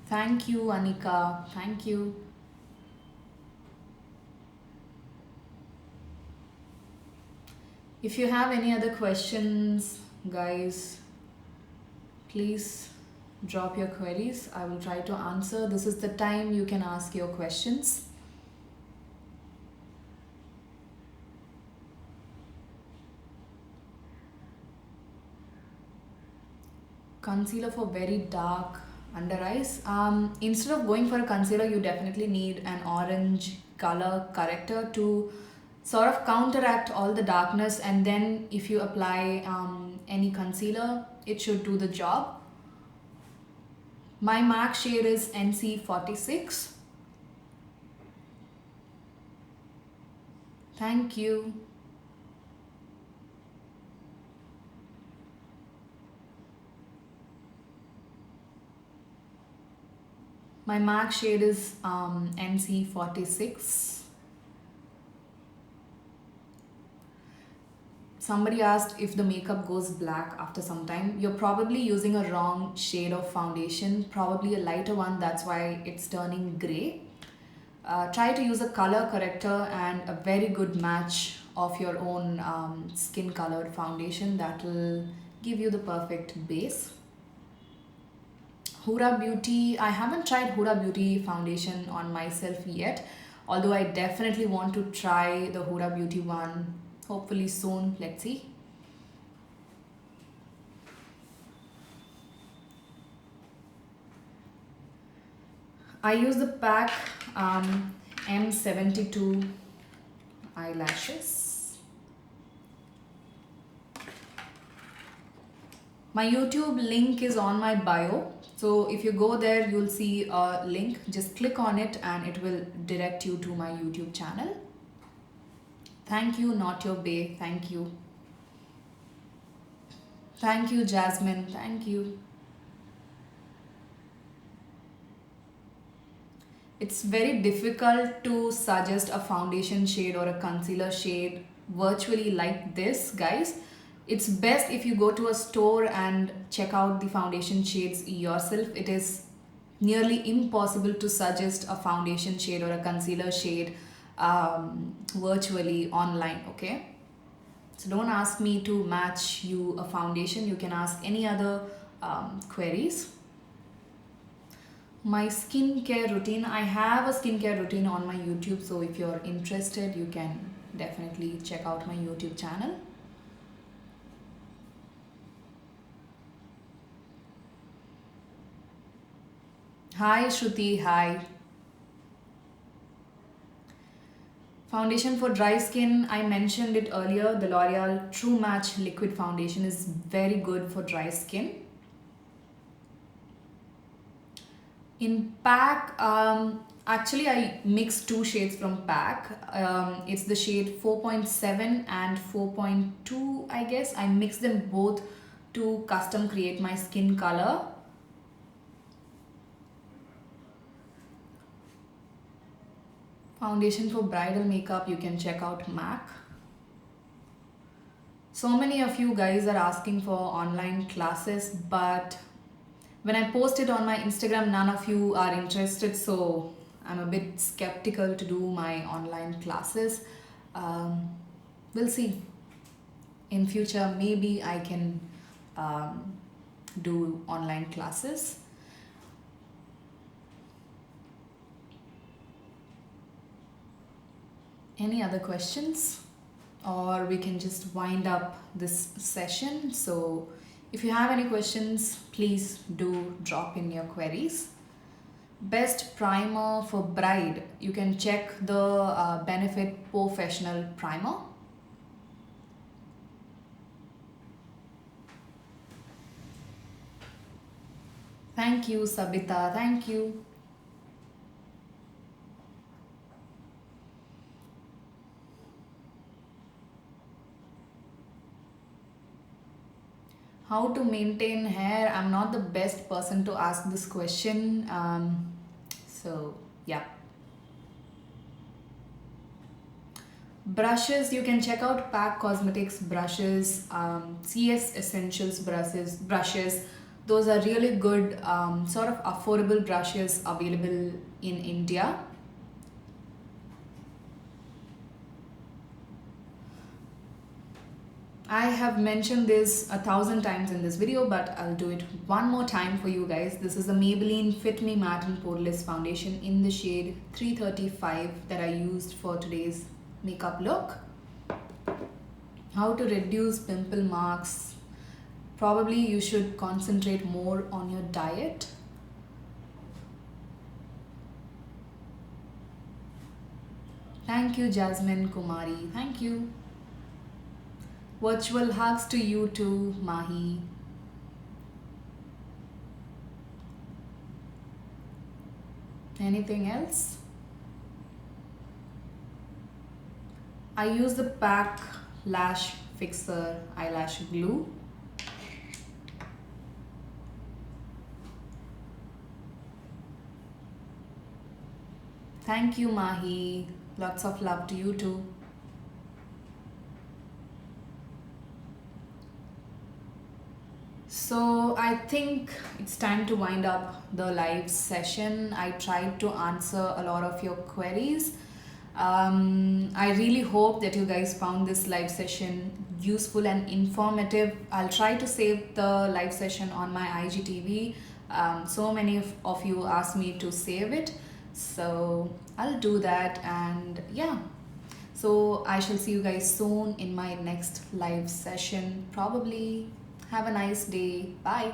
Thank you, Anika. Thank you. If you have any other questions, guys, please drop your queries. I will try to answer. This is the time you can ask your questions. Concealer for very dark under eyes. Instead of going for a concealer, you definitely need an orange color corrector to sort of counteract all the darkness, and then if you apply any concealer, it should do the job. My MAC shade is NC46. Thank you. My MAC shade is NC46. Somebody asked if the makeup goes black after some time. You're probably using a wrong shade of foundation, probably a lighter one, that's why it's turning gray. Try to use a color corrector and a very good match of your own skin colored foundation. That will give you the perfect base. Huda Beauty, I haven't tried Huda Beauty foundation on myself yet, although I definitely want to try the Huda Beauty one hopefully soon. Let's see. I use the pack M72 eyelashes. My YouTube link is on my bio, so if you go there you'll see a link. Just click on it and it will direct you to my YouTube channel. Thank you, Not Your Bae. Thank you. Thank you, Jasmine. Thank you. It's very difficult to suggest a foundation shade or a concealer shade virtually like this, guys. It's best if you go to a store and check out the foundation shades yourself. It is nearly impossible to suggest a foundation shade or a concealer shade virtually online, okay? So don't ask me to match you a foundation. You can ask any other queries. My skincare routine, I have a skincare routine on my YouTube, so if you're interested you can definitely check out my YouTube channel. Hi Shruti, hi. Foundation for dry skin, I mentioned it earlier, the L'Oreal True Match Liquid Foundation is very good for dry skin. In pack, actually I mix two shades from pack. It's the shade 4.7 and 4.2, I guess. I mix them both to custom create my skin color. Foundation for bridal makeup, you can check out MAC. So many of you guys are asking for online classes, but when I post it on my Instagram, none of you are interested, so I'm a bit skeptical to do my online classes. We'll see. In future, maybe I can do online classes. Any other questions? Or we can just wind up this session. So If you have any questions, please do drop in your queries. Best primer for bride. You can check the Benefit Professional Primer. Thank you, Sabita. Thank you. How to maintain hair? I'm not the best person to ask this question. So, yeah. Brushes, you can check out Pack Cosmetics brushes, CS Essentials brushes. Those are really good, sort of affordable brushes available in India. I have mentioned this 1,000 times in this video, but I'll do it one more time for you guys. This is the Maybelline Fit Me Matte and Poreless Foundation in the shade 335 that I used for today's makeup look. How to reduce pimple marks? Probably you should concentrate more on your diet. Thank you, Jasmine Kumari. Thank you. Virtual hugs to you too, Mahi. Anything else? I use the Pack Lash Fixer eyelash glue. Thank you, Mahi. Lots of love to you too. So I think it's time to wind up the live session. I tried to answer a lot of your queries. I really hope that you guys found this live session useful and informative. I'll try to save the live session on my IGTV. So many of you asked me to save it, so I'll do that. And yeah, so I shall see you guys soon in my next live session, probably. Have a nice day. Bye.